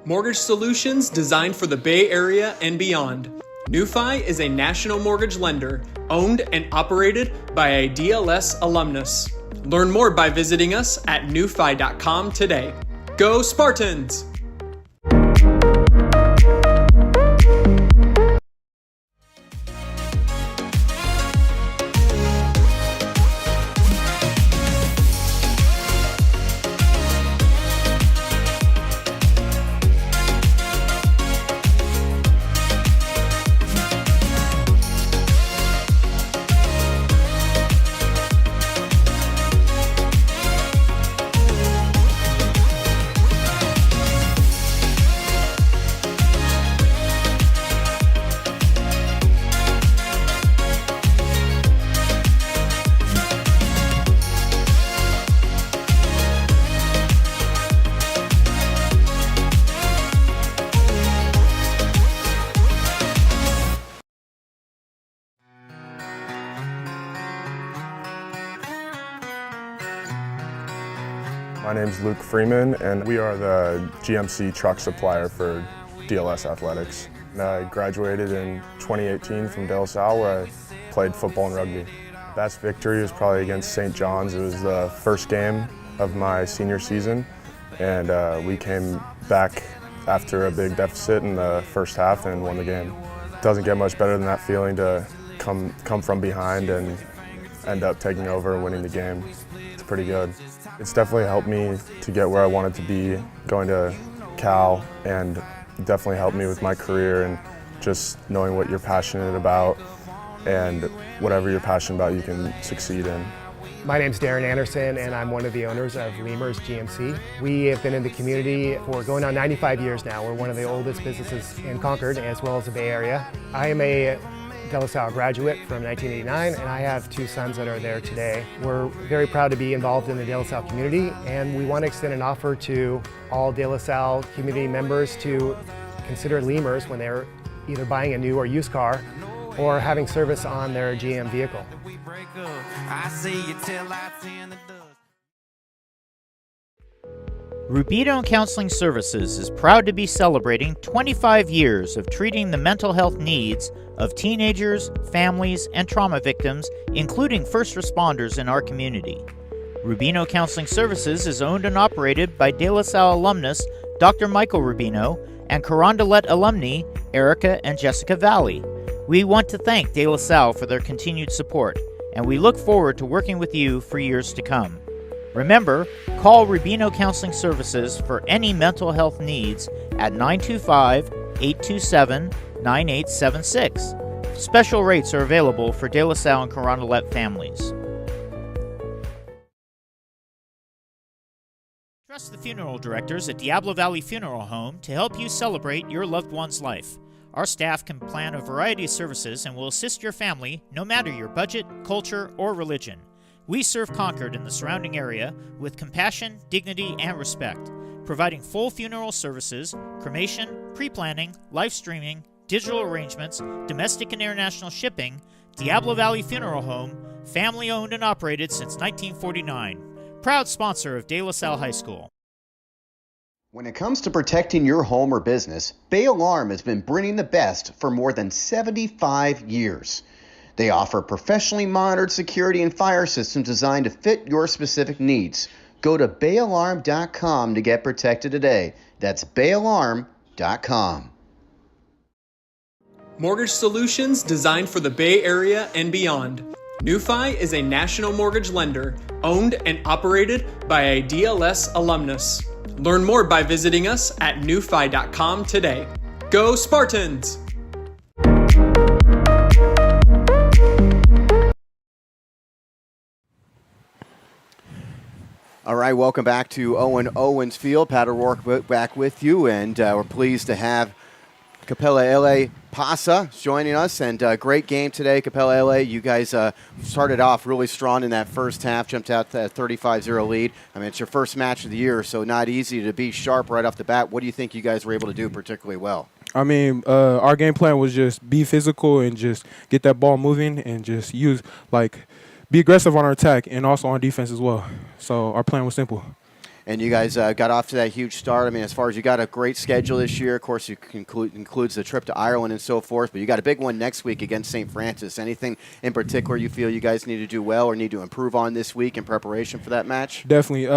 Mortgage solutions designed for the Bay Area and beyond. NewFi is a national mortgage lender owned and operated by a DLS alumnus. Learn more by visiting us at newfi.com today. Go Spartans! My name's Luke Freeman, and we are the GMC truck supplier for DLS Athletics. And I graduated in 2018 from De La Salle, where I played football and rugby. Best victory was probably against St. John's. It was the first game of my senior season, and we came back after a big deficit in the first half and won the game. It doesn't get much better than that feeling to come from behind and end up taking over and winning the game. It's pretty good. It's definitely helped me to get where I wanted to be going to Cal, and definitely helped me with my career and just knowing what you're passionate about, and whatever you're passionate about you can succeed in. My name's Darren Anderson, and I'm one of the owners of Lemurs GMC. We have been in the community for going on 95 years now. We're one of the oldest businesses in Concord as well as the Bay Area. I am a De La Salle graduate from 1989, and I have two sons that are there today. We're very proud to be involved in the De La Salle community, and we want to extend an offer to all De La Salle community members to consider Lemurs when they're either buying a new or used car or having service on their GM vehicle. Rubino Counseling Services is proud to be celebrating 25 years of treating the mental health needs of teenagers, families, and trauma victims, including first responders in our community. Rubino Counseling Services is owned and operated by De La Salle alumnus Dr. Michael Rubino and Carondelet alumni Erica and Jessica Valley. We want to thank De La Salle for their continued support, and we look forward to working with you for years to come. Remember, call Rubino Counseling Services for any mental health needs at 925-827-9876. Special rates are available for De La Salle and Carondelet families. Trust the funeral directors at Diablo Valley Funeral Home to help you celebrate your loved one's life. Our staff can plan a variety of services and will assist your family no matter your budget, culture, or religion. We serve Concord and the surrounding area with compassion, dignity, and respect, providing full funeral services, cremation, pre-planning, live streaming, digital arrangements, domestic and international shipping. Diablo Valley Funeral Home, family owned and operated since 1949. Proud sponsor of De La Salle High School. When it comes to protecting your home or business, Bay Alarm has been bringing the best for more than 75 years. They offer professionally monitored security and fire systems designed to fit your specific needs. Go to bayalarm.com to get protected today. That's bayalarm.com. Mortgage solutions designed for the Bay Area and beyond. NewFi is a national mortgage lender owned and operated by a DLS alumnus. Learn more by visiting us at newfi.com today. Go Spartans! All right, welcome back to Owen Owens Field. Pat O'Rourke back with you, and we're pleased to have Capella LA Pasa joining us, and great game today, Capella LA. You guys started off really strong in that first half, jumped out to that 35-0 lead. I mean, it's your first match of the year, so not easy to be sharp right off the bat. What do you think you guys were able to do particularly well? I mean, our game plan was just be physical and just get that ball moving and just use, be aggressive on our attack and also on defense as well. So our plan was simple. And you guys got off to that huge start. I mean, as far as you got a great schedule this year, of course, it includes the trip to Ireland and so forth, but you got a big one next week against St. Francis. Anything in particular you feel you guys need to do well or need to improve on this week in preparation for that match? Definitely.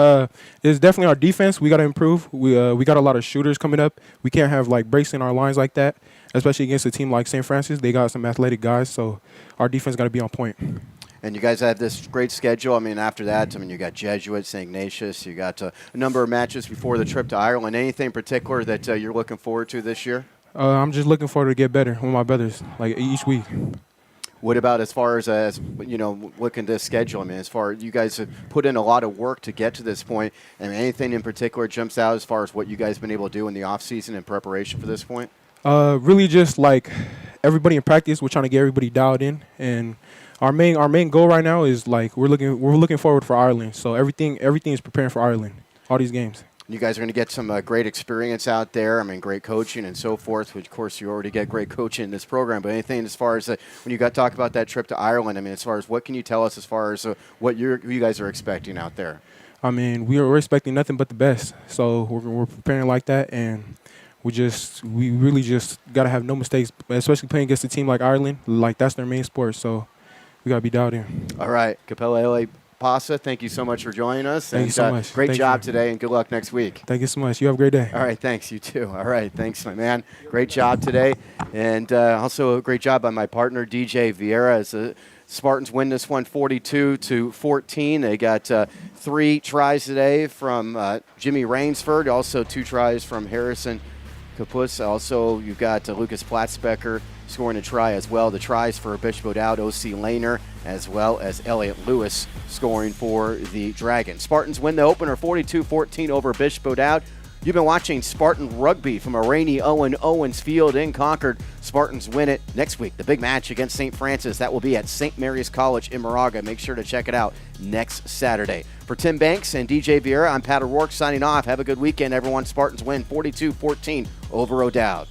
It's definitely our defense. We got to improve. We got a lot of shooters coming up. We can't have breaks in our lines like that, especially against a team like St. Francis. They got some athletic guys, so our defense got to be on point. And you guys have this great schedule. I mean, after that, you got Jesuit, St. Ignatius. You got a number of matches before the trip to Ireland. Anything in particular that you're looking forward to this year? I'm just looking forward to get better with my brothers, each week. What about as far as looking at this schedule? I mean, as far as you guys have put in a lot of work to get to this point. I mean, anything in particular jumps out as far as what you guys have been able to do in the offseason in preparation for this point? Really just everybody in practice. We're trying to get everybody dialed in, and our main goal right now is we're looking forward for Ireland. So everything is preparing for Ireland. All these games. You guys are going to get some great experience out there. I mean, great coaching and so forth. Which, of course, you already get great coaching in this program. But anything as far as when you talk about that trip to Ireland, I mean, as far as what can you tell us as far as what you guys are expecting out there? I mean, we're expecting nothing but the best. So we're preparing like that, and we really just got to have no mistakes, especially playing against a team like Ireland. Like, that's their main sport, so we got to be dialed in. All right, Capella Pasa, thank you so much for joining us. Thank you so much. Great job today, and good luck next week. Thank you so much. You have a great day. All right, thanks. You too. All right, thanks, my man. Great job today, and also a great job by my partner, DJ Vieira, as the Spartans win this one 42-14. They got 3 tries today from Jimmy Rainsford, also 2 tries from Harrison Kapus. Also, you've got Lucas Platzbecker scoring a try as well. The tries for Bishop O'Dowd, O.C. Lehner, as well as Elliot Lewis scoring for the Dragons. Spartans win the opener 42-14 over Bishop O'Dowd. You've been watching Spartan Rugby from a rainy Owen Owens Field in Concord. Spartans win it next week. The big match against St. Francis, that will be at St. Mary's College in Moraga. Make sure to check it out next Saturday. For Tim Banks and DJ Vieira, I'm Pat O'Rourke signing off. Have a good weekend, everyone. Spartans win 42-14 over O'Dowd.